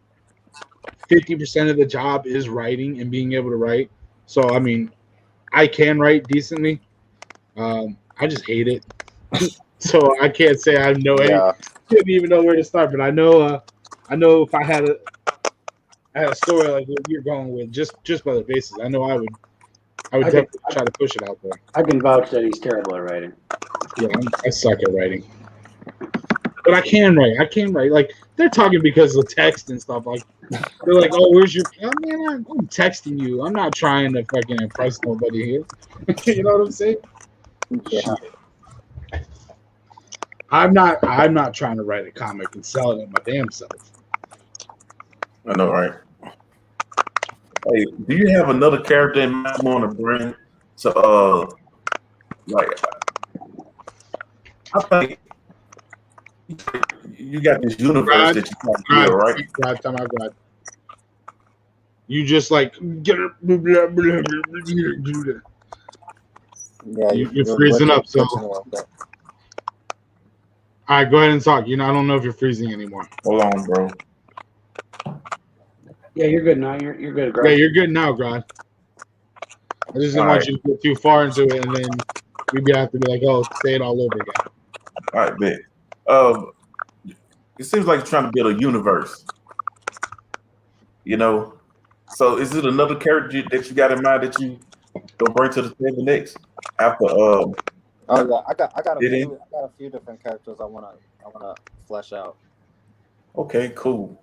50% of the job is writing and being able to write. So I mean, I can write decently. I just hate it. So I can't say I know any. Didn't even know where to start, but I know if I had a story like what you're going with, just by the basis, I know I would definitely try to push it out there. I can vouch that he's terrible at writing. Yeah, I suck at writing. But I can write. Like they're talking because of text and stuff. Like they're like, "Oh, where's your?" Oh, man, I'm texting you. I'm not trying to fucking impress nobody here. You know what I'm saying? Yeah. Shit. I'm not trying to write a comic and sell it my damn self. I know, right? Hey, do you have another character in mind you want to bring to like? I think you got this universe that you can't feel, right? God. You just like get her. Yeah, You're freezing up. So, all right, go ahead and talk. I don't know if you're freezing anymore. Hold on, bro. Yeah, you're good now. You're good, Greg. Yeah, you're good now, God. I just didn't want you to get too far into it, and then we'd have to be like, "Oh, say it all over again." All right, bet. It seems like you're trying to build a universe. So is it another character that you got in mind that you gonna bring to the table next? After Oh yeah, I got a few different characters I wanna flesh out. Okay, cool.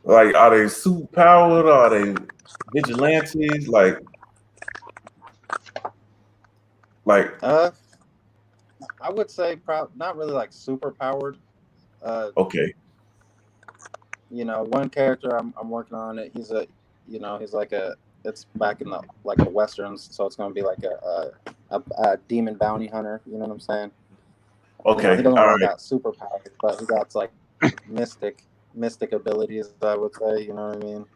Like, are they super powered? Are they vigilantes? Like I would say not really like super powered. okay. One character I'm working on it. He's like it's back in the westerns, so it's gonna be like a demon bounty hunter. You know what I'm saying? Okay. He doesn't All really right. got super powers, but he got like mystic abilities. I would say. You know what I mean?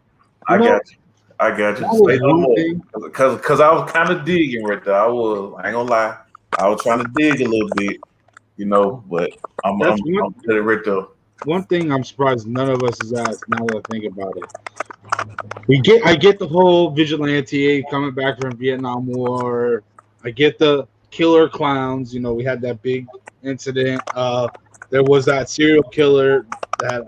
I got you. Say no more. Because I was kind of digging right there. I ain't gonna lie. I was trying to dig a little bit, but I'm put it right there. One thing I'm surprised none of us has asked. Now that I think about it, I get the whole vigilante coming back from Vietnam War. I get the killer clowns. We had that big incident. There was that serial killer that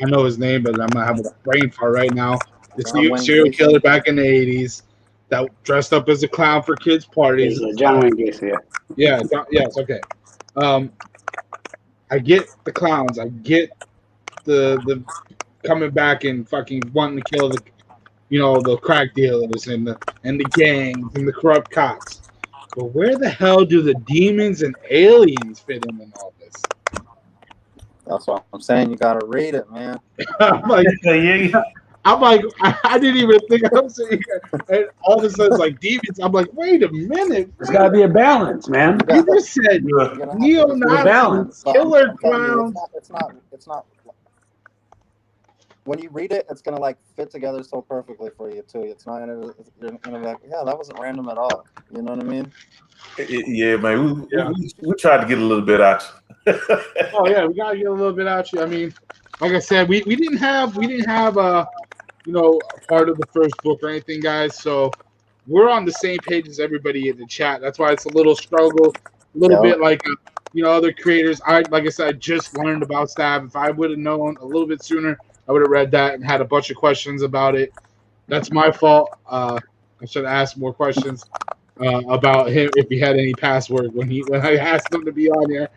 I know his name, but I'm gonna have a brain fart right now. The serial killer back in the 80s that dressed up as a clown for kids' parties. John Wayne Gacy. Yeah. Yes. Okay. I get the clowns. I get the coming back and fucking wanting to kill the crack dealers and the gangs and the corrupt cops. But where the hell do the demons and aliens fit in all this? That's what I'm saying. You gotta read it, man. I'm like, I didn't even think. I'm saying, and all of a sudden, it's like demons. I'm like, wait a minute. There's got to be a balance, man. You just said neo-Nazis, killer clowns. It's not. When you read it, it's gonna like fit together so perfectly for you too. It's not gonna be like, yeah, that wasn't random at all. You know what I mean? Yeah, man. We tried to get a little bit out. Oh yeah, we gotta get a little bit out you. I mean, like I said, we didn't have a part of the first book or anything, guys. So we're on the same page as everybody in the chat. That's why it's a little struggle, a little bit like other creators. Like I said, I just learned about Stab. If I would have known a little bit sooner, I would have read that and had a bunch of questions about it. That's my fault. I should have asked more questions about him if he had any password when I asked him to be on here.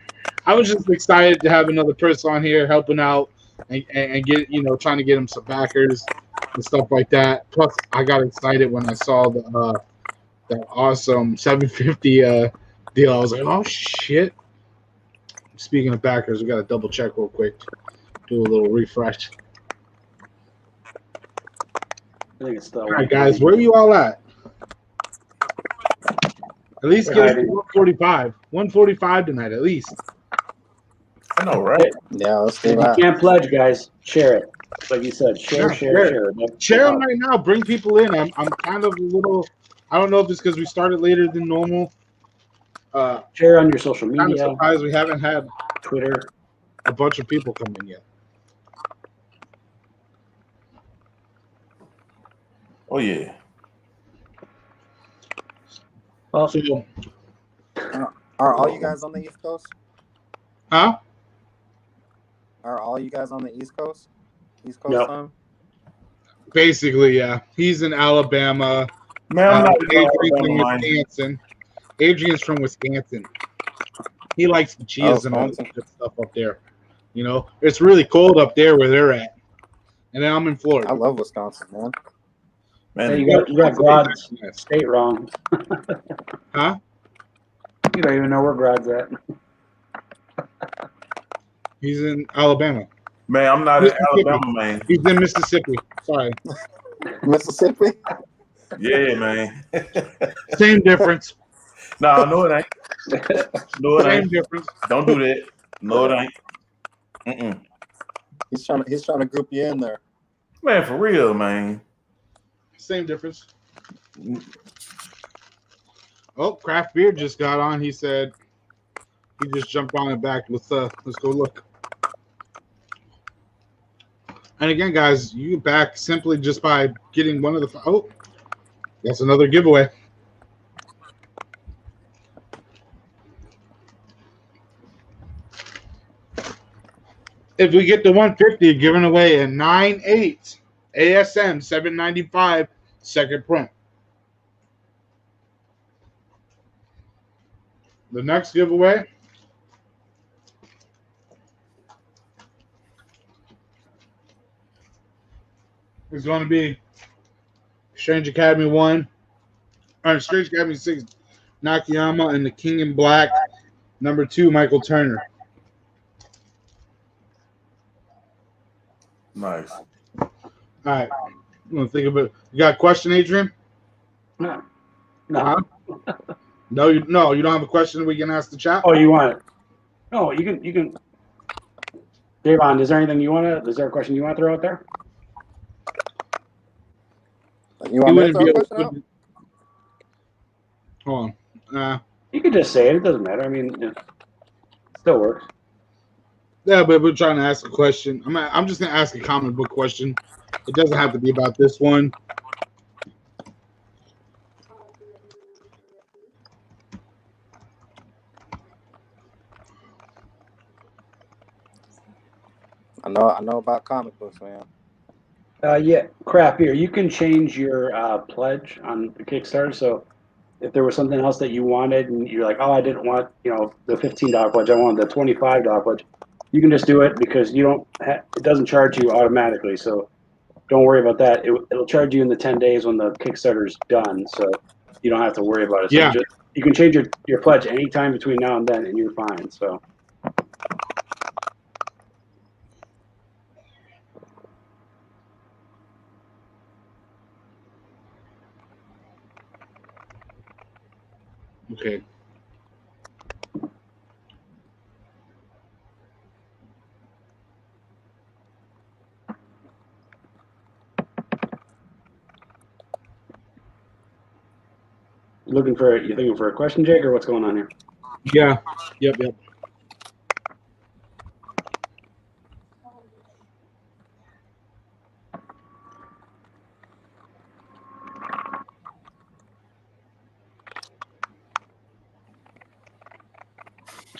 I was just excited to have another person on here helping out and get trying to get him some backers and stuff like that. Plus, I got excited when I saw that awesome 750 deal. I was like, oh shit! Speaking of backers, we got to double check real quick, do a little refresh. I think it's still. All right, guys, where are you all at? At least get us to 145. 145 tonight, at least. I know, right? Yeah, let's do If that. you can't pledge, guys, share it. Like you said, share. Share them right now. Bring people in. I'm kind of a little. I don't know if it's because we started later than normal. Share on your social I'm kind of media. surprised we haven't had Twitter. a bunch of people come in yet. Oh yeah. So, Are all you guys on the East Coast? huh? Are all you guys on the East Coast? East Coast Yep. time? Basically, yeah. He's in Alabama. Man, I'm not Adrian's from Wisconsin. Adrian's from Wisconsin. He likes the cheese and all Wisconsin. that good stuff up there. You know, it's really cold up there where they're at, and then I'm in I Florida. love Wisconsin, man. Man, Hey, you got Grod's state wrong. Huh? You don't even know where Grod's at. He's in Alabama. man, I'm not in Mississippi. Alabama, man. He's in Mississippi. Sorry, Mississippi. Yeah, man. same difference. No, no, it ain't. No, it Same ain't. difference. Don't do that. No, it ain't. Mm-mm. He's trying to group you in there. Man, for real, man. Same difference. Oh, craft beer just got on. He said he just jumped on it back. Let's go look. And again, guys, you get back simply just by getting one of the. Oh, that's another giveaway. If we get the 150, giving away a 9.8 ASM 795 second print. The next giveaway is going to be Strange Academy 1, or Strange Academy 6, Nakayama, and the King in Black, number 2, Michael Turner. Nice. All right. You want to think about it? You got a question, Adrian? No. Huh? No, you don't have a question we can ask the chat? Oh, you want it? No, you can. Davon, is there anything you want to? Is there a question you want to throw out there? You want me to throw a question out? Hold on. You can just say it. It doesn't matter. I mean, it still works. Yeah, but we're trying to ask a question. I'm just going to ask a comic book question. It doesn't have to be about this one. I know about comic books, man. Yeah, crap beer. You can change your pledge on the Kickstarter. So if there was something else that you wanted and you're like, oh, I didn't want, the $15 pledge, I wanted the $25 pledge, you can just do it because you don't. It doesn't charge you automatically. So don't worry about that. It'll charge you in the 10 days when the Kickstarter's done. So you don't have to worry about it. So Yeah. you can change your pledge anytime between now and then, and you're fine. So. Okay. You thinking for a question, Jake, or what's going on here? Yeah. Yep.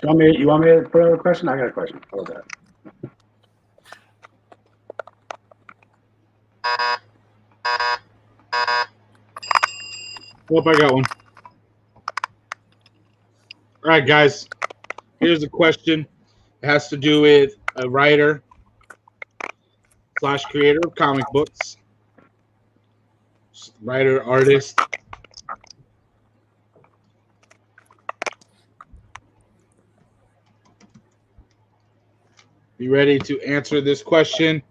You want me to put out a question? I got a question. How about that? Hope I got one. All right, guys. Here's a question. It has to do with a writer / creator of comic books. Writer, artist. You ready to answer this question?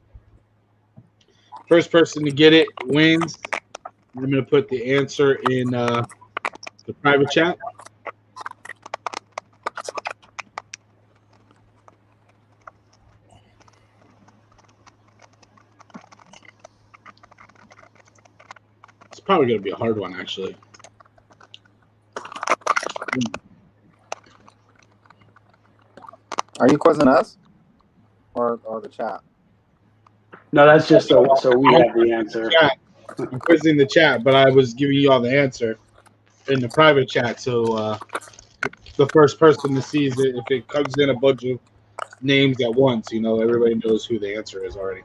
First person to get it wins. I'm going to put the answer in the private chat. It's probably going to be a hard one, actually. Are you quizzing us or the chat? No, that's just so we have the answer. I'm quizzing the chat, but I was giving you all the answer in the private chat. So the first person that sees it, if it comes in a bunch of names at once, everybody knows who the answer is already.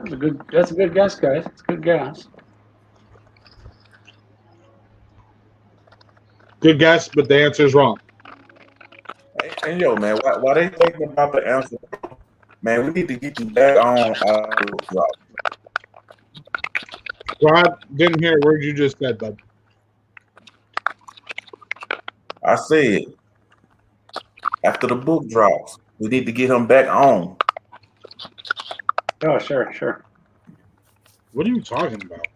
That's a good guess, guys. It's a good guess. Good guess, but the answer is wrong. And yo, man, why they thinking about the answer? Man, we need to get you back on. Rod, didn't hear a word you just said, bud. I said after the book drops, we need to get him back on. Oh, sure. What are you talking about?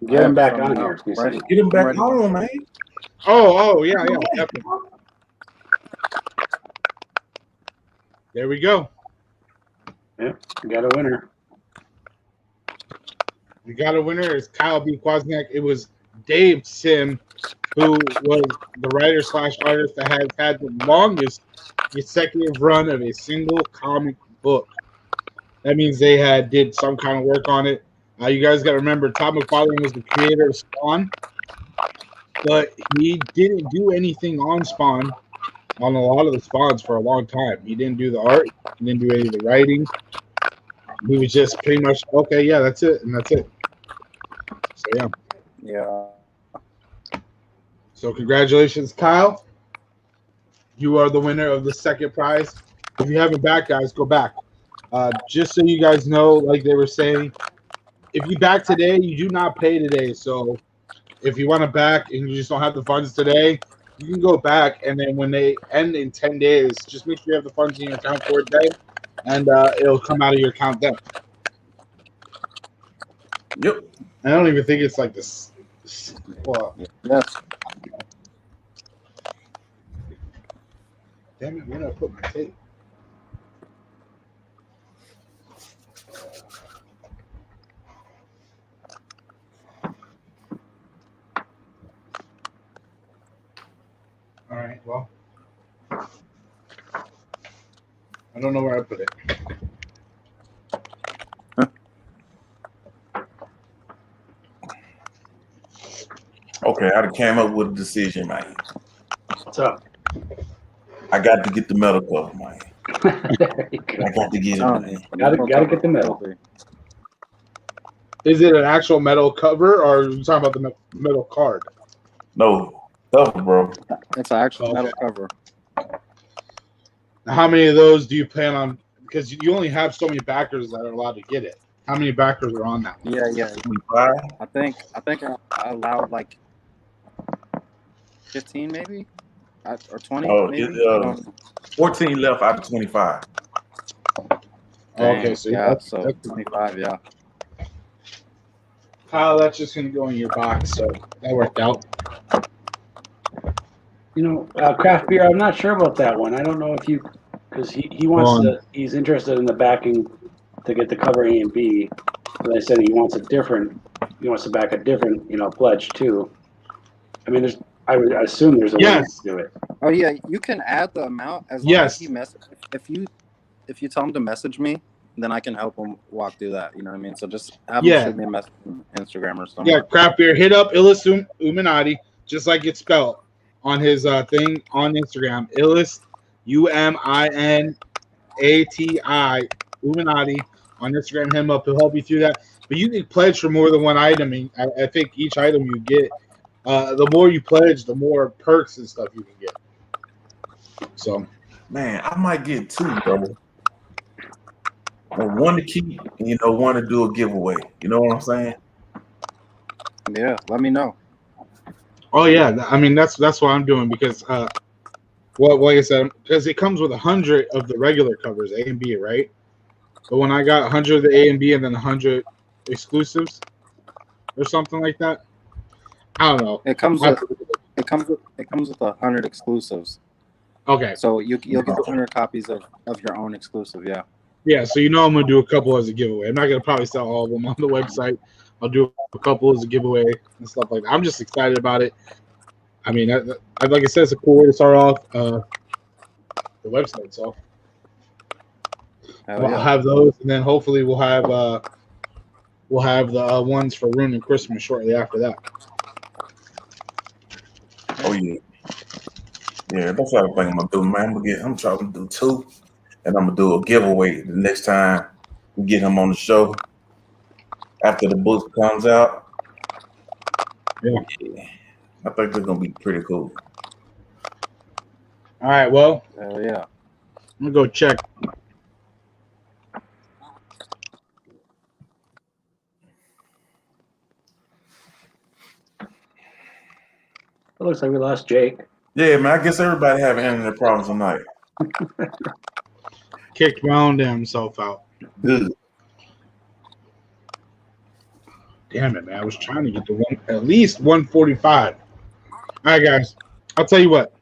Get him back on here. Right. Get him back on, man. Oh, yeah, definitely. There we go. Yep, we got a winner. We got a winner. It's Kyle B. Kwasniak. It was Dave Sim, who was the writer / artist that has had the longest consecutive run of a single comic book. That means they did some kind of work on it. You guys got to remember, Todd McFarlane was the creator of Spawn, but he didn't do anything on Spawn, on a lot of the Spawns for a long time. He didn't do the art. He didn't do any of the writing. He was just pretty much, okay, yeah, that's it, and that's it. So, yeah. Yeah. So, congratulations, Kyle. You are the winner of the second prize. If you haven't back, guys, go back. Just so you guys know, like they were saying, if you back today, you do not pay today. So if you want to back and you just don't have the funds today, you can go back, and then when they end in 10 days, just make sure you have the funds in your account for it then, and it'll come out of your account then. Yep. I don't even think it's like this. Well, Yes. damn it, where did I put my tape? All right, well, I don't know where I put it. Okay, I came up with a decision, man. What's up? I got to get the metal cover, man. There you go. I got to get it, man. Gotta get the medal. Is it an actual metal cover, or are you talking about the metal card? No, cover, bro. It's an actual Okay. metal cover. Now, how many of those do you plan on? Because you only have so many backers that are allowed to get it. How many backers are on that? Yeah. 25? I think I allowed like 15 maybe, or 20 Oh, maybe. it, I don't know. 14 left out of 25. Okay, Dang, so yeah, that's- so that's- 25, yeah. Kyle, that's just going to go in your box, so that worked out. Craft beer. I'm not sure about that one. I don't know if you, because he wants to. He's interested in the backing to get the cover A and B. But I said he wants to back a different, pledge too. I mean, I would assume there's a way to do it. Oh yeah, you can add the amount as long as he if you tell him to message me, then I can help him walk through that. You know what I mean? So just have him shoot me a message on Instagram or something. Yeah, Craft Beer, hit up Illest Uminati, just like it's spelled on his thing on Instagram. Illest Uminati Uminati on Instagram. Him up, he'll help you through that. But you can pledge for more than one item. I think each item you get, the more you pledge, the more perks and stuff you can get. So, Man, I might get 2, bro. One to keep, and one to do a giveaway. You know what I'm saying? Yeah, let me know. oh yeah, I mean that's what I'm doing because, like I said, because it comes with 100 of the regular covers, A and B, right? But when I got 100 of the A and B and then 100 exclusives or something like that, I don't know. It comes with 100 exclusives. Okay. So you'll get 100 copies of your own exclusive. Yeah. Yeah, so I'm gonna do a couple as a giveaway. I'm not gonna probably sell all of them on the website. I'll do a couple as a giveaway and stuff like that. I'm just excited about it. I mean, like I said, it's a cool way to start off the website. So I'll have those, and then hopefully we'll have the ones for Rune and Christmas shortly after that. Oh yeah. Yeah, that's what I'm thinking I'm gonna do, man. I'm trying to do 2, and I'm gonna do a giveaway the next time we get him on the show. after the book comes out. Yeah. I think they're gonna be pretty cool. All right. Well, Hell yeah. I'm gonna go check. It looks like we lost Jake. Yeah, man. I guess everybody having internet problems tonight. Kicked my own damn himself out. Good. Damn it, man! I was trying to get to at least 145. All right, guys. I'll tell you what.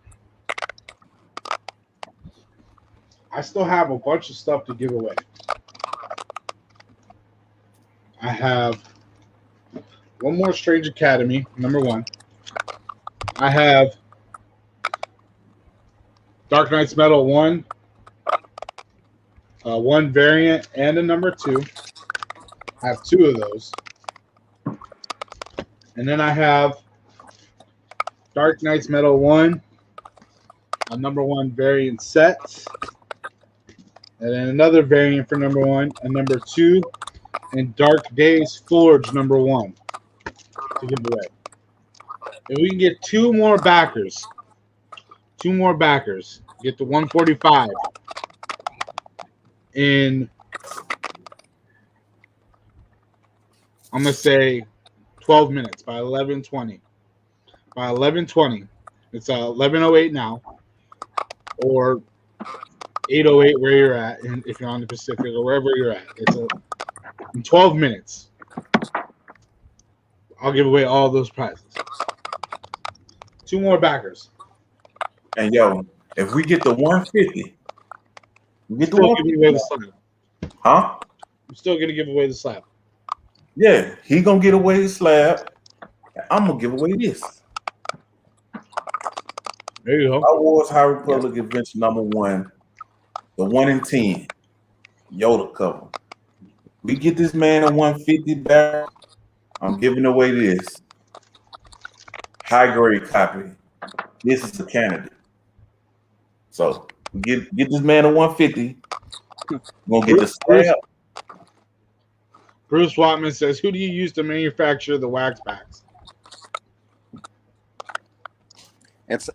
I still have a bunch of stuff to give away. I have one more Strange Academy, number 1. I have Dark Knight's Metal 1, one variant, and a number 2. I have 2 of those. And then I have Dark Knight's Metal 1, a number 1 variant set, and then another variant for number 1, a number 2, and Dark Days Forge number 1 to give away. If we can get 2 more backers, get to 145 in, I'm going to say 12 minutes by 11:20. By 11:20, it's 11:08 now, or 8:08 where you're at, and if you're on the Pacific or wherever you're at. It's in 12 minutes. I'll give away all those prizes. 2 more backers. And yo, if we get the 150, we get the Still giving away the 150. slab. Huh? I'm still gonna give away the slab. Yeah, he gonna get away the slab. And I'm gonna give away this. There you go. Star Wars High Republic Adventure number 1, the 1 in 10 Yoda cover. We get this man a 150 back. I'm giving away this high grade copy. This is the candidate. So get this man a 150. We're gonna get the slab. Bruce Watman says, "Who do you use to manufacture the wax packs?" It's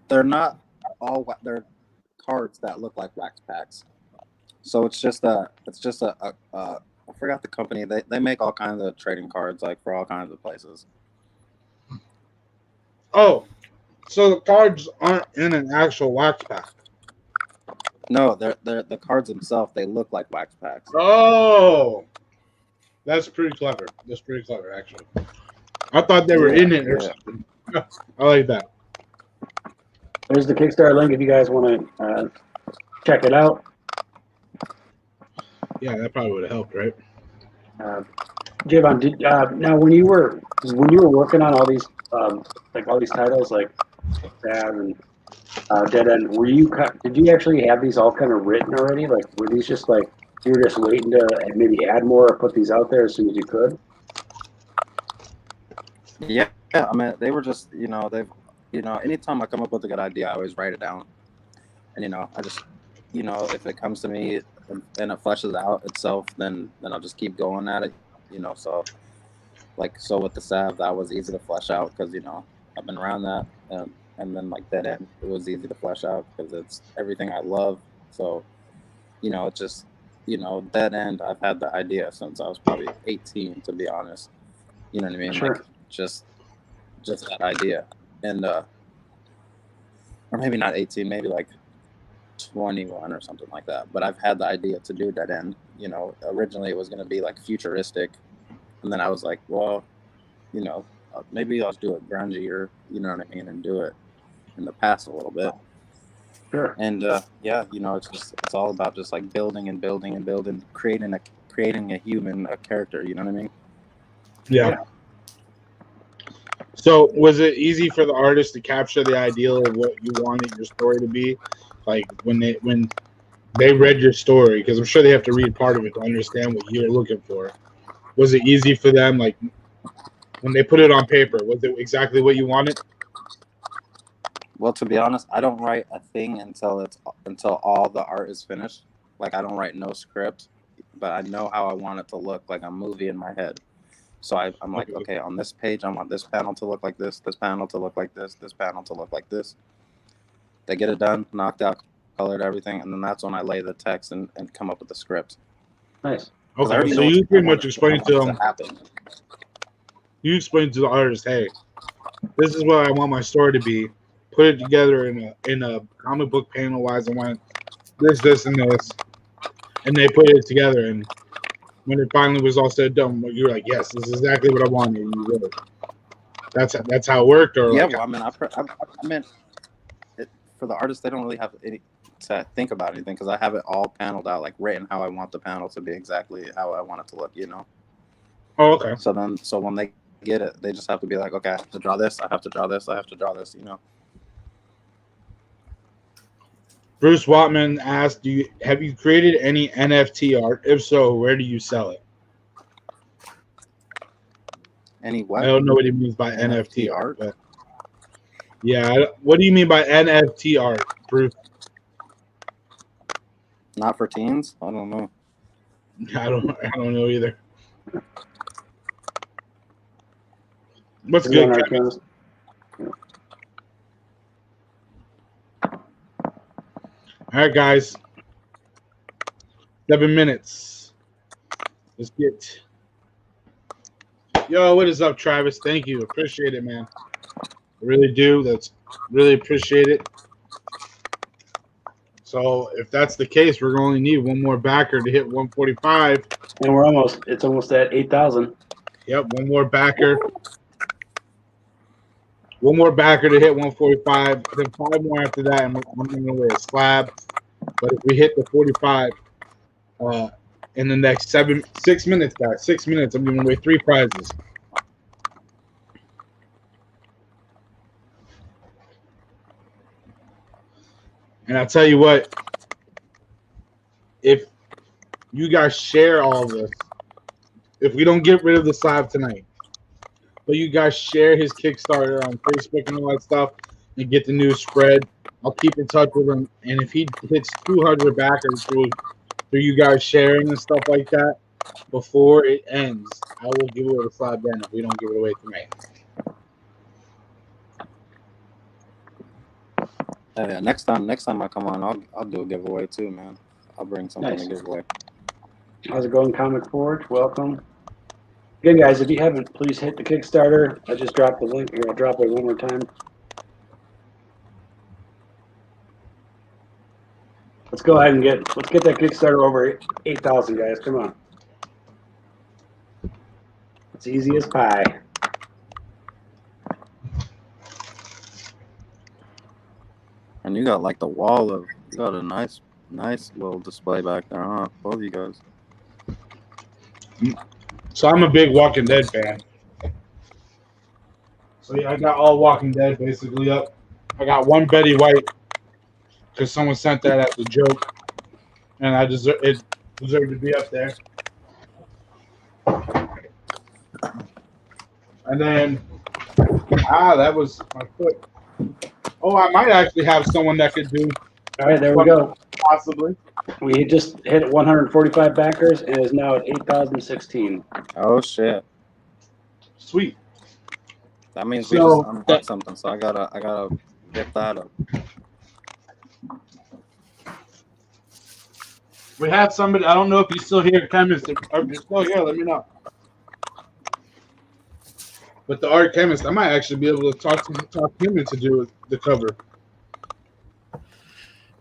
they're not all they're cards that look like wax packs. So it's just a I forgot the company. They make all kinds of trading cards like for all kinds of places. Oh, so the cards aren't in an actual wax pack. No, they're the cards themselves. They look like wax packs. Oh, that's pretty clever. That's pretty clever, actually. I thought they were in it or something. I like that. There's the Kickstarter link if you guys want to check it out. Yeah, that probably would have helped, right? Javon, did now when you were working on all these like all these titles like Sav and Dead End, did you actually have these all kind of written already? Like were these just like you were just waiting to maybe add more or put these out there as soon as you could? Yeah. I mean, they were just anytime I come up with a good idea, I always write it down, and I just if it comes to me and it fleshes out itself, then I'll just keep going at it, so with the Sav, that was easy to flesh out because I've been around that, and then like Dead End, it was easy to flesh out because it's everything I love. So it's just Dead End, I've had the idea since I was probably 18, to be honest. You know what I mean? Sure. Like just that idea, and or maybe not 18, maybe like 21 or something like that. But I've had the idea to do Dead End. Originally it was going to be like futuristic, and then I was like, well, maybe I'll do it grungier, you know what I mean, and do it in the past a little bit. Sure. And it's all about just like building and building and building, creating a human, a character, you know what I mean? Yeah. So was it easy for the artist to capture the ideal of what you wanted your story to be? Like when they read your story, because I'm sure they have to read part of it to understand what you're looking for. Was it easy for them, like when they put it on paper, was it exactly what you wanted? Well, to be honest, I don't write a thing until all the art is finished. Like I don't write no script. but I know how I want it to look, like a movie in my head. So I'm like, okay, on this page, I want this panel to look like this panel to look like this panel to look like this. They get it done, knocked out, colored everything, and then that's when I lay the text and come up with the script. Nice. Okay, so you pretty much explain to them. You explain to the artist, hey, this is what I want my story to be. Put it together in a comic book panel wise. I want this, and this, and they put it together. And when it finally was all said and done, you're like, yes, this is exactly what I wanted. You really, that's how it worked. Or yeah, like, well, I mean, for the artists, they don't really have any to think about anything because I have it all paneled out, like written how I want the panel to be exactly how I want it to look. Oh, okay. So when they get it, they just have to be like, okay, I have to draw this. I have to draw this. I have to draw this. Bruce Watman asked, have you created any NFT art? If so, where do you sell it? Any what? I don't know what he means by NFT art. art? But yeah, what do you mean by NFT art, Bruce? Not for teens? I don't know. I don't know either. What's good, Kevin? All right, guys. 7 minutes. Let's get. Yo, what is up, Travis? Thank you. Appreciate it, man. I really do. That's really appreciate it. So if that's the case, we're going to need one more backer to hit 145. And it's almost at 8,000. Yep, one more backer. One more backer to hit 145. Then 5 more after that, and I'm giving away a slab. But if we hit the 45 in the next 6 minutes, guys, 6 minutes, I'm giving away 3 prizes. And I'll tell you what, if you guys share all this, if we don't get rid of the slab tonight, but you guys share his Kickstarter on Facebook and all that stuff and get the news spread, I'll keep in touch with him. And if he hits 200 backers through you guys sharing and stuff like that, before it ends, I will give away the slab then if we don't give it away tonight. Yeah, next time I come on, I'll do a giveaway too, man. I'll bring something to give away. How's it going, Comic Forge? Welcome. Again, guys, if you haven't, please hit the Kickstarter. I just dropped the link here. I'll drop it one more time. Let's go ahead and get that Kickstarter over 8,000, guys. Come on. It's easy as pie. And you got like the wall of, you got a nice little display back there, huh? Both of you guys. So I'm a big Walking Dead fan. So yeah, I got all Walking Dead basically up. I got one Betty White because someone sent that as a joke, and it deserved to be up there. And then that was my foot. Oh, I might actually have someone that could do. All right, there we go. Possibly. We just hit 145 backers and is now at 8,016. Oh shit! Sweet. That means we just unlocked something. So I gotta get that up. We have somebody. I don't know if he's still here, chemist. If you're still here, let me know. But the art chemist, I might actually be able to talk him into do the cover.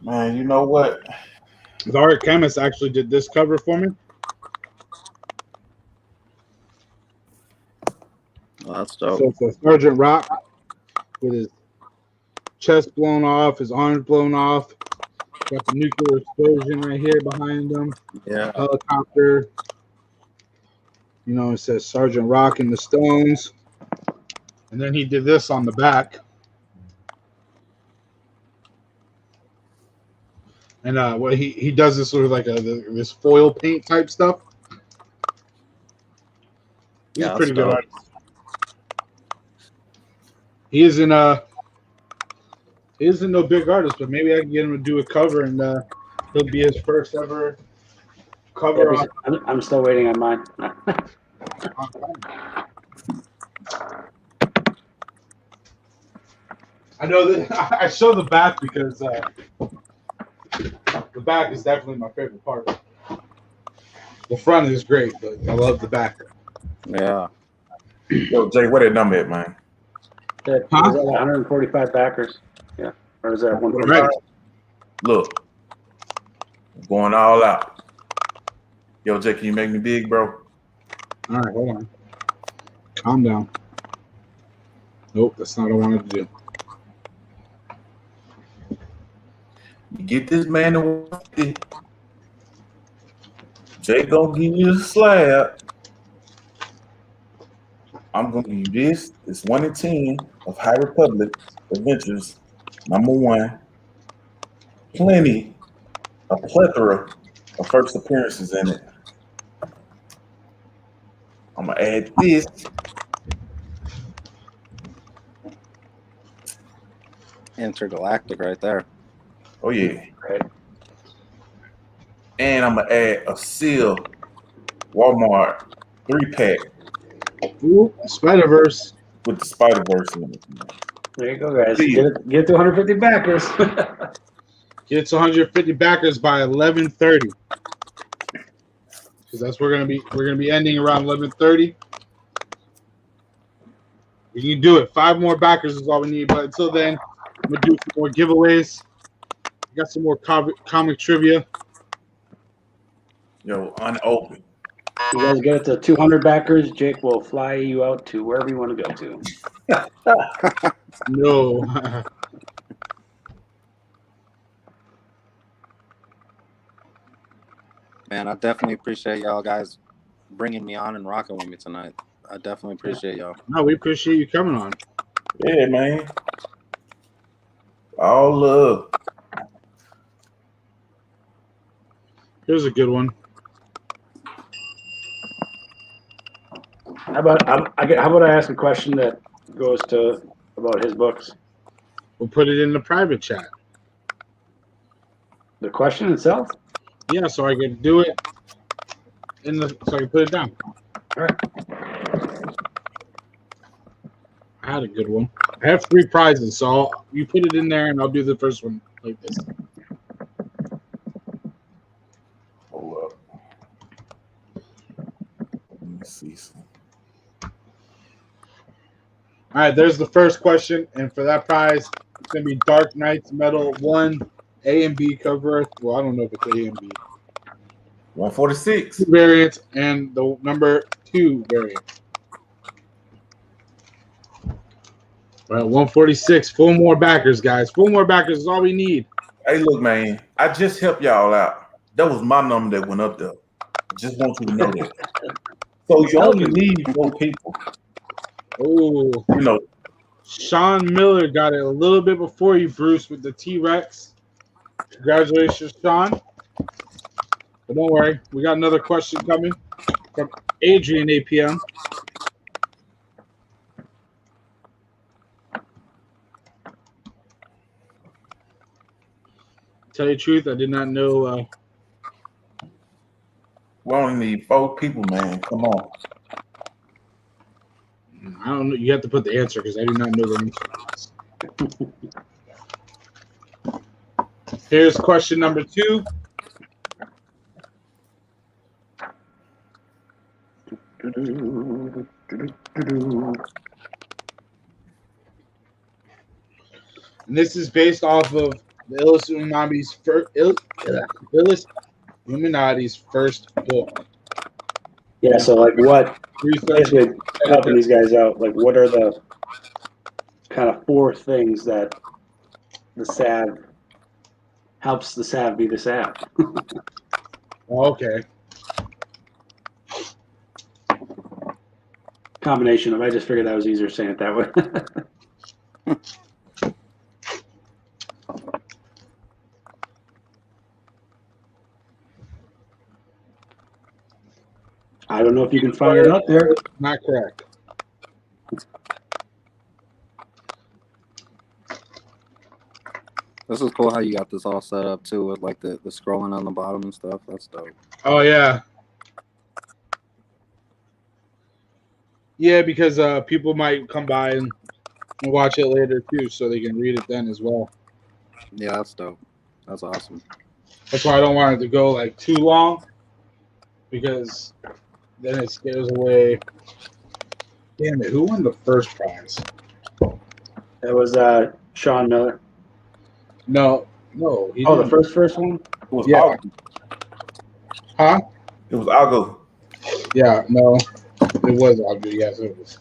Man, you know what? The art chemist actually did this cover for me. Oh, that's dope. So it's a Sergeant Rock with his chest blown off, his arms blown off. Got the nuclear explosion right here behind him. Yeah. Helicopter. You know, it says Sergeant Rock and the Stones. And then he did this on the back. And what he does this sort of like this foil paint type stuff. He's Yeah, pretty good dope. artist. He isn't no big artist, but maybe I can get him to do a cover, and he'll be his first ever cover Yeah, I'm still waiting on mine. I know that I show the back because the back is definitely my favorite part. The front is great, but I love the back. Yeah. Yo, Jay, what that number at, man? It was at 145 backers. Yeah. Or is that 145? Look, I'm going all out. Yo, Jay, can you make me big, bro? All right, hold on. Calm down. Nope, that's not what I wanted to do. You get this man to 150. Jay gonna give you a slab. I'm gonna give you this. It's 1 in 10 of High Republic Adventures, #1. A plethora of first appearances in it. I'm gonna add this. Intergalactic right there. Oh yeah. Right. And I'm gonna add a seal Walmart 3-pack Ooh, Spider-Verse. with the Spider-Verse in it. There you go, guys. See. Get it to 150 backers. Get to 150 backers by 11:30. Because that's we're gonna be ending around 11:30. We can do it. 5 more backers is all we need. But until then, I'm gonna do some more giveaways. I got some more comic trivia. Yo, unopened. You guys get it to 200 backers, Jake will fly you out to wherever you want to go to. No. Man, I definitely appreciate y'all guys bringing me on and rocking with me tonight. I definitely appreciate y'all. No, we appreciate you coming on. Yeah, man. All love. Here's a good one. How about I ask a question that goes to about his books? We'll put it in the private chat. The question itself? Yeah, so I can do it so I can put it down. All right. I had a good one. I have 3 prizes, so you put it in there and I'll do the first one like this. Hold up. Let me see some. All right, there's the first question, and for that prize, it's gonna be Dark Knight's Metal 1 A and B cover. Well, I don't know if it's A and B 146. variant and the number 2 variant. All right, 146. 4 more backers, guys. 4 more backers is all we need. Hey, look, man. I just helped y'all out. That was my number that went up there. I just want you to know that. So you only need 4 people. Oh, You know, Sean Miller got it a little bit before you, Bruce, with the T-Rex. Congratulations, Sean. But don't worry, we got another question coming from Adrian APM. Tell you the truth, I did not know. we only need 4 people, man. Come on. I don't know. You have to put the answer because I do not know the answer. Here's question number 2. And this is based off of the Illest Uminati's first book. Yeah, so like what basically helping these guys out, like what are the kind of 4 things that the salve helps the salve be the salve? Okay. Combination of, I just figured that was easier saying it that way. I don't know if you can find it out there. Not correct. This is cool how you got this all set up too with like the scrolling on the bottom and stuff. That's dope. Oh yeah. Yeah, because people might come by and watch it later too, so they can read it then as well. Yeah, that's dope. That's awesome. That's why I don't want it to go like too long, because then it scares away. Damn it! Who won the first prize? That was Sean Miller. No. He Oh, the didn't. first one. It was Yeah. Augo. Huh? It was Augo. Yeah. No. It was obvious. Yes, it was.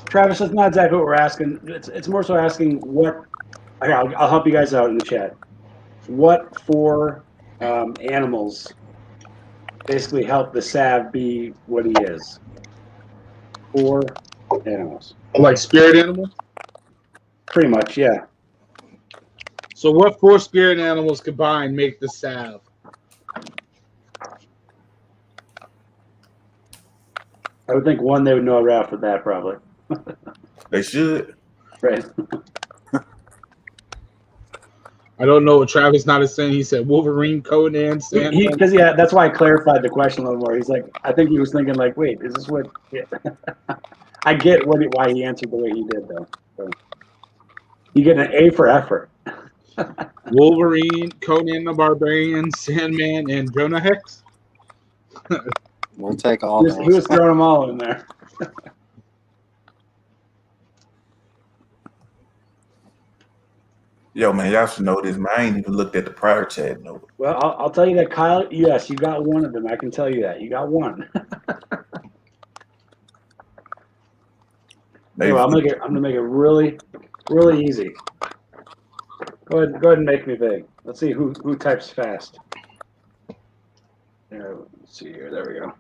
Travis, that's not exactly what we're asking. It's more so asking what. Okay, I'll help you guys out in the chat. What four animals basically help the Sav be what he is? 4 animals. Like spirit animals. Pretty much, yeah. So what 4 spirit animals combined make the salve? I would think one they would know right off the bat, probably. They should. Right. I don't know what Travis not is saying. He said Wolverine, Conan, Sandman. Because yeah, that's why I clarified the question a little more. He's like, I think he was thinking like, wait, is this what? Yeah. I get why he answered the way he did, though. So, you get an A for effort. Wolverine, Conan the Barbarian, Sandman, and Jonah Hex. We'll take all those. He was throwing them all in there. Yo, man, y'all should know this, man. I ain't even looked at the prior chat. No. Well, I'll tell you that, Kyle. Yes, you got one of them. I can tell you that. You got one. Anyway, I'm gonna make it really, really easy. Go ahead and make me big. Let's see who types fast. There, let's see here. There we go.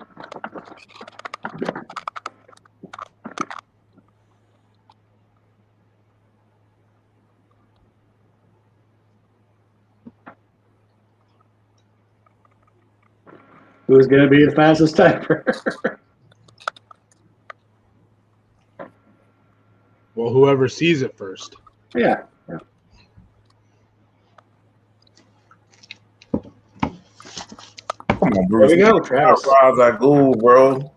Who's gonna be the fastest typer? Well, whoever sees it first. Yeah. Come on, Bruce. There we go, Travis. I go, bro.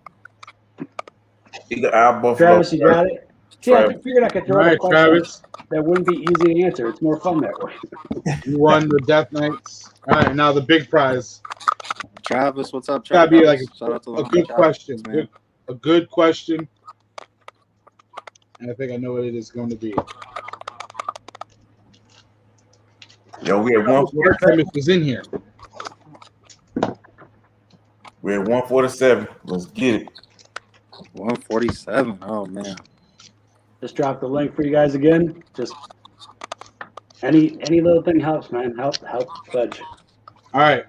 Either I Buffalo. Travis, you got it? See, I figured I could throw All out a right, question Travis. that wouldn't be easy to answer. It's more fun that way. You won the Death Knights. All right, now the big prize. Travis, what's up, Gotta Travis? be like Shout out to a the good chat, question. man. A good question. And I think I know what it is going to be. Yo, we at 147. Was in here. We're at 147. Let's get it. 147. Oh man. Just drop the link for you guys again. Just any little thing helps, man. Help pledge. All right.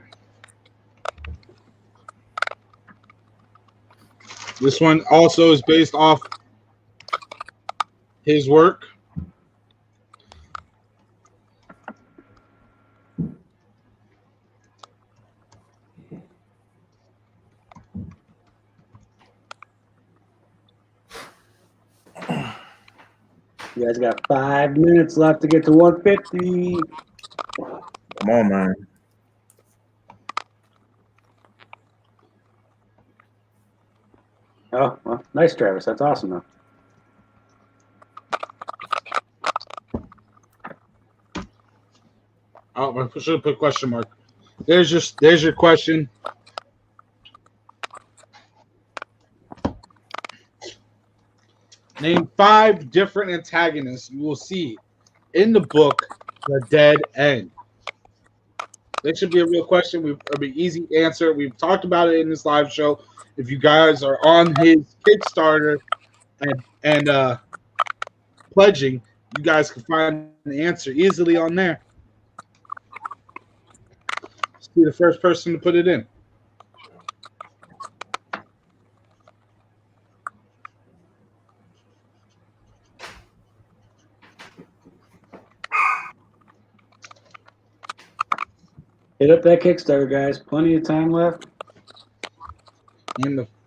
This one also is based off his work. You guys got 5 minutes left to get to 150. Come on, man. Oh, well, nice, Travis. That's awesome, though. Oh, I should have put question mark. There's your question. Name 5 different antagonists you will see in the book The Dead End. That should be a real question. It'll be easy answer. We've talked about it in this live show. If you guys are on his Kickstarter and pledging, you guys can find the answer easily on there. Let's be the first person to put it in. Hit up that Kickstarter, guys. Plenty of time left.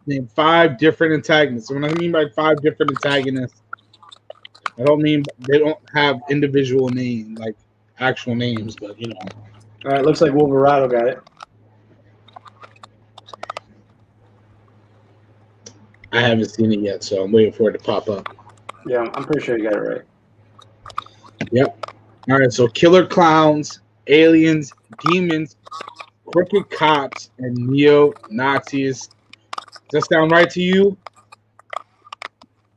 Name 5 different antagonists. When I mean by 5 different antagonists, I don't mean they don't have individual names, like actual names, but you know, All right, looks like Wolverado got it. I haven't seen it yet, so I'm waiting for it to pop up. Yeah, I'm pretty sure you got it right. Yep. All right, so killer clowns, aliens, demons, crooked cops, and neo-Nazis. Does that sound right to you?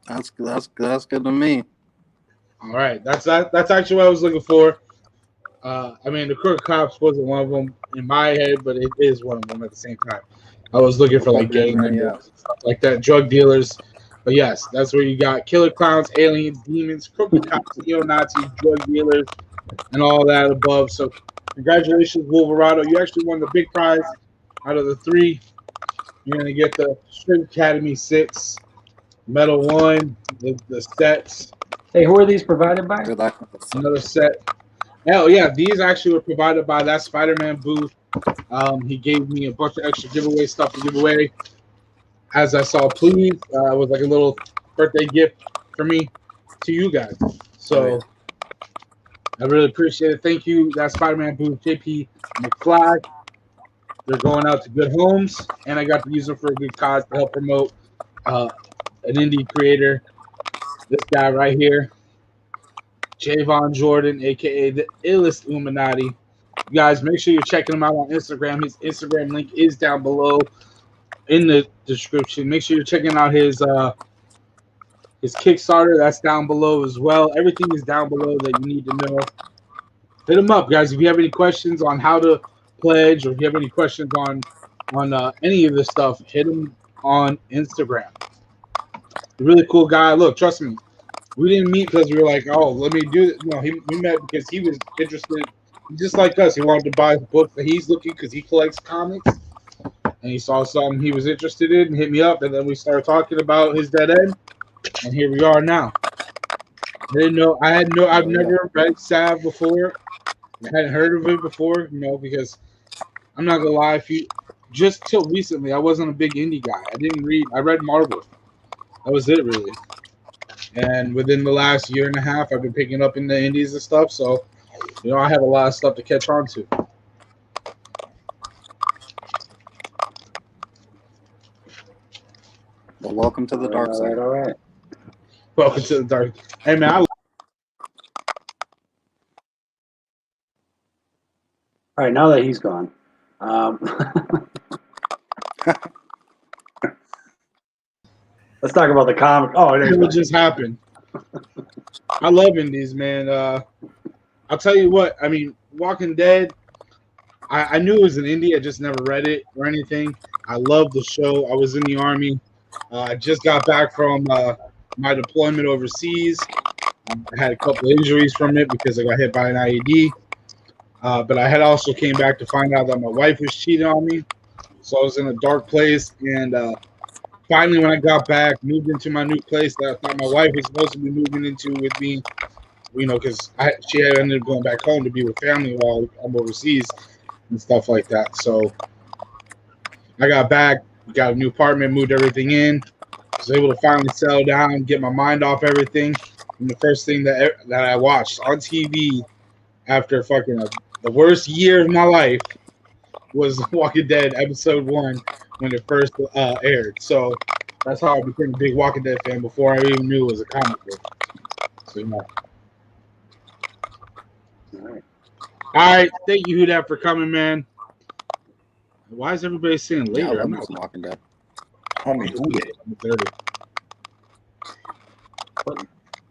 That's good to me. All right, that's actually what I was looking for. I mean, the crooked cops wasn't one of them in my head, but it is one of them at the same time. I was looking for like gang members and stuff like that, drug dealers. But yes, that's where you got killer clowns, aliens, demons, crooked cops, neo-Nazis, drug dealers, and all that above. So congratulations, Wolverado. You actually won the big prize out of the 3. You're going to get the String Academy 6, Metal 1, the sets. Hey, who are these provided by? Good luck. Another set. Oh, yeah, these actually were provided by that Spider-Man booth. He gave me a bunch of extra giveaway stuff to give away. As I saw, please, it was like a little birthday gift for me to you guys. So I really appreciate it. Thank you, that Spider-Man booth, JP McFly. They're going out to good homes, and I got to use them for a good cause to help promote an indie creator. This guy right here, Javon Jordan, a.k.a. the Illest Uminati. You guys, make sure you're checking him out on Instagram. His Instagram link is down below in the description. Make sure you're checking out his Kickstarter. That's down below as well. Everything is down below that you need to know. Hit him up, guys. If you have any questions on how to pledge, or if you have any questions on any of this stuff, hit him on Instagram. A really cool guy. Look, trust me, we didn't meet because we were like, oh, let me do it. No, we met because he was interested, just like us. He wanted to buy the book that he's looking because he collects comics, and he saw something he was interested in and hit me up, and then we started talking about his dead end, and here we are now. I've never read Sav before. I hadn't heard of it before, because I'm not gonna lie, just till recently I wasn't a big indie guy. I read Marvel. That was it really. And within the last year and a half I've been picking up in the indies and stuff, so I have a lot of stuff to catch on to. Well, welcome to the dark side. All right. Welcome to the dark. Hey man, All right, now that he's gone, let's talk about the comic. Oh, what just happened? I love indies, man. I'll tell you what. I mean, Walking Dead. I knew it was an indie. I just never read it or anything. I love the show. I was in the Army. I just got back from my deployment overseas. I had a couple of injuries from it because I got hit by an IED. But I had also came back to find out that my wife was cheating on me. So I was in a dark place. And finally, when I got back, moved into my new place that I thought my wife was supposed to be moving into with me, because she had ended up going back home to be with family while I'm overseas and stuff like that. So I got back, got a new apartment, moved everything in, was able to finally settle down, get my mind off everything. And the first thing that I watched on TV after fucking the worst year of my life was Walking Dead episode 1 when it first aired. So that's how I became a big Walking Dead fan before I even knew it was a comic book. So All right, thank you, Huda, for coming, man. Why is everybody saying later? Yeah, I'm not not Walking Dead. Homie, who that? I'm 30.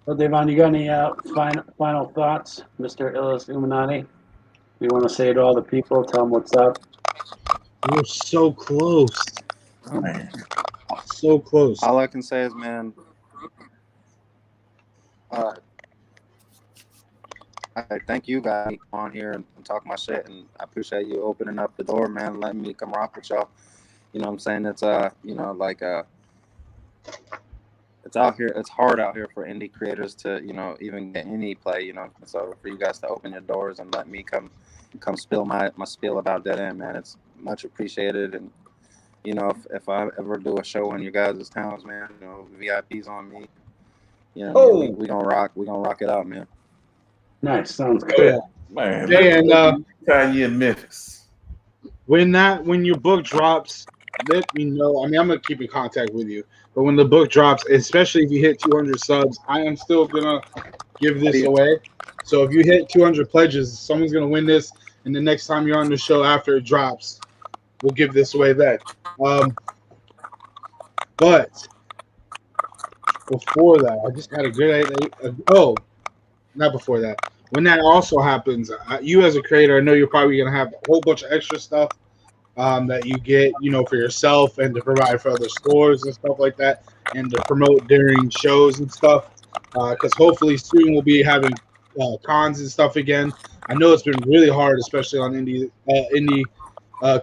Well, Devon, you got any final thoughts, Mr. Illest Uminati? You want to say to all the people, tell them what's up? We're so close. Oh, man. So close. All I can say is, man, I thank you guys on here and talk my shit, and I appreciate you opening up the door, man, and letting me come rock with y'all. You know what I'm saying? It's it's out here, it's hard out here for indie creators to, even get any play, so for you guys to open your doors and let me come spill my spiel about Dead End, man, it's much appreciated. And if I ever do a show in you guys' towns, man, VIP's on me. We gonna rock it out, man. Nice, sounds good. Man, Hey, and Kanye in Memphis. when your book drops, let me know. I mean, I'm gonna keep in contact with you. But when the book drops, especially if you hit 200 subs, I am still gonna give this away. So if you hit 200 pledges, someone's gonna win this, and the next time you're on the show after it drops, we'll give this away then. But before that, I just had a good idea. Oh, not before that. When that also happens, you as a creator, I know you're probably gonna have a whole bunch of extra stuff that you get, for yourself and to provide for other stores and stuff like that, and to promote during shows and stuff. Because hopefully soon we'll be having cons and stuff again. I know it's been really hard, especially on indie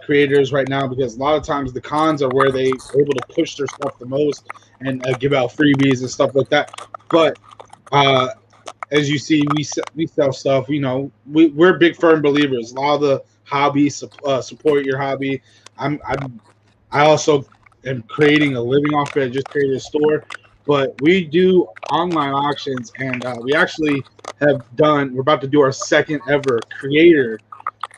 creators right now, because a lot of times the cons are where they are able to push their stuff the most and give out freebies and stuff like that. But as you see, we sell stuff. We're big firm believers. A lot of the hobby support your hobby. I also am creating a living off it. I just created a store, but we do online auctions, and we actually we're about to do our second ever creator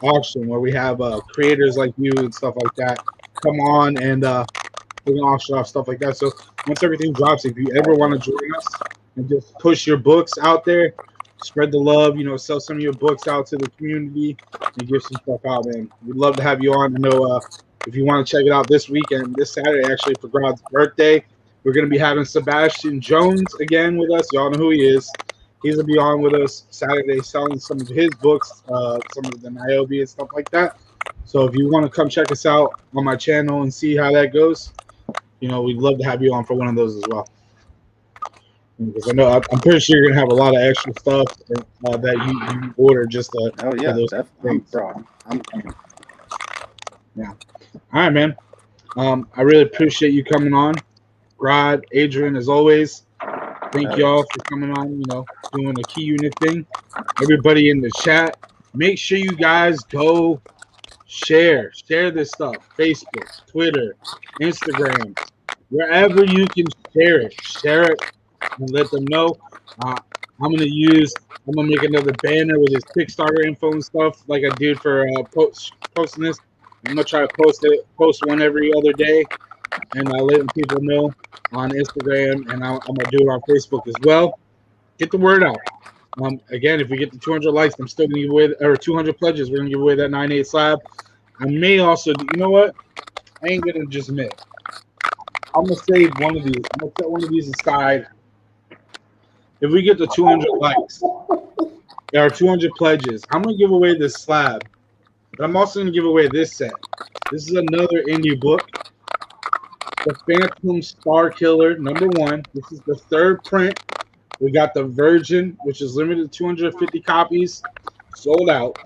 auction, where we have creators like you and stuff like that come on, and we're gonna auction off stuff like that. So once everything drops, if you ever want to join us and just push your books out there, spread the love, sell some of your books out to the community and give some stuff out, man. We'd love to have you on. I know if you want to check it out this weekend, this Saturday, actually, for God's birthday, we're going to be having Sebastian Jones again with us. Y'all know who he is. He's going to be on with us Saturday selling some of his books, some of the Niobe and stuff like that. So if you want to come check us out on my channel and see how that goes, we'd love to have you on for one of those as well. Because I know I'm pretty sure you're gonna have a lot of extra stuff that you order just to. Oh yeah, those definitely, things. bro. I'm coming. Yeah. All right, man. I really appreciate you coming on, Rod, Adrian, as always. Thank y'all for coming on. Doing a key unit thing. Everybody in the chat, make sure you guys go share this stuff. Facebook, Twitter, Instagram, wherever you can share it. And let them know. I'm gonna make another banner with his Kickstarter info and stuff, like I did for posting this. I'm gonna try to post one every other day, and letting people know on Instagram, and I'm gonna do it on Facebook as well. Get the word out. Again, if we get to 200 likes, I'm still gonna give away, or 200 pledges, we're gonna give away that 9.8 slab. I may also, you know what? I ain't gonna just admit. I'm gonna save one of these. I'm gonna set one of these aside. If we get to 200 likes, there are 200 pledges. I'm going to give away this slab, but I'm also going to give away this set. This is another indie book, The Phantom Star Killer #1. This is the third print. We got the Virgin, which is limited to 250 copies, sold out.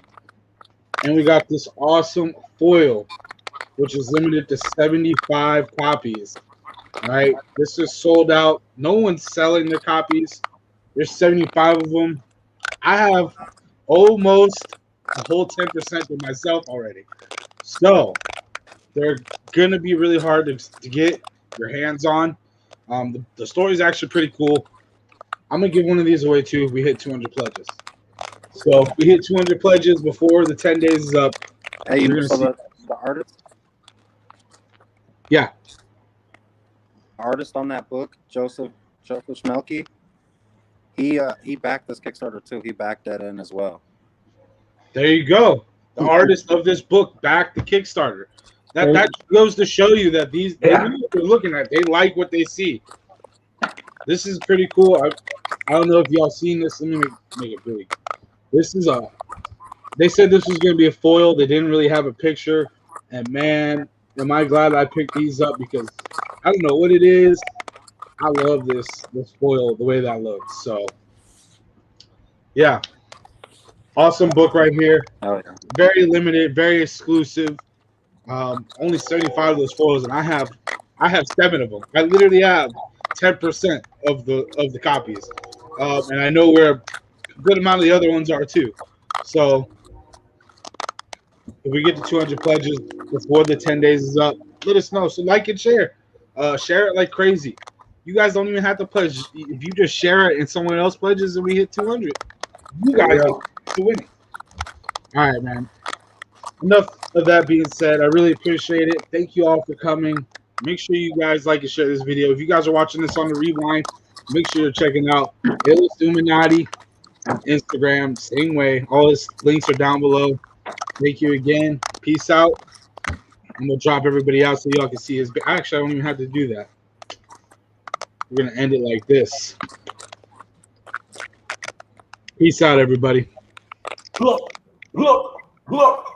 And we got this awesome foil, which is limited to 75 copies. All right, this is sold out. No one's selling their copies. There's 75 of them. I have almost a whole 10% to myself already. So they're going to be really hard to get your hands on. The story is actually pretty cool. I'm going to give one of these away too if we hit 200 pledges. So if we hit 200 pledges before the 10 days is up, Hey, you're going to see. The artist? Yeah. Artist on that book, Joseph Schmelke. He backed this Kickstarter too. He backed that in as well. There you go. The artist of this book backed the Kickstarter. That goes to show you that they know what they're looking at. They like what they see. This is pretty cool. I don't know if y'all seen this. Let me make it big. This is they said this was going to be a foil. They didn't really have a picture. And man, am I glad I picked these up, because I don't know what it is. I love this foil, the way that looks. So, yeah. Awesome book right here. Oh, yeah. Very limited, very exclusive. Only 75 of those foils, and I have 7 of them. I literally have 10% of the copies. And I know where a good amount of the other ones are too. So if we get to 200 pledges before the 10 days is up, let us know. So like and share. Share it like crazy. You guys don't even have to pledge. If you just share it and someone else pledges and we hit 200, you guys to win it. All right, man. Enough of that being said, I really appreciate it. Thank you all for coming. Make sure you guys like and share this video. If you guys are watching this on the rewind, make sure you're checking out Illest Uminati on Instagram. Same way. All his links are down below. Thank you again. Peace out. I'm going to drop everybody out so y'all can see his. Actually, I don't even have to do that. We're going to end it like this. Peace out, everybody. Look, look, look.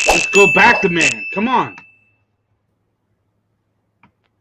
Let's go back to man. Come on.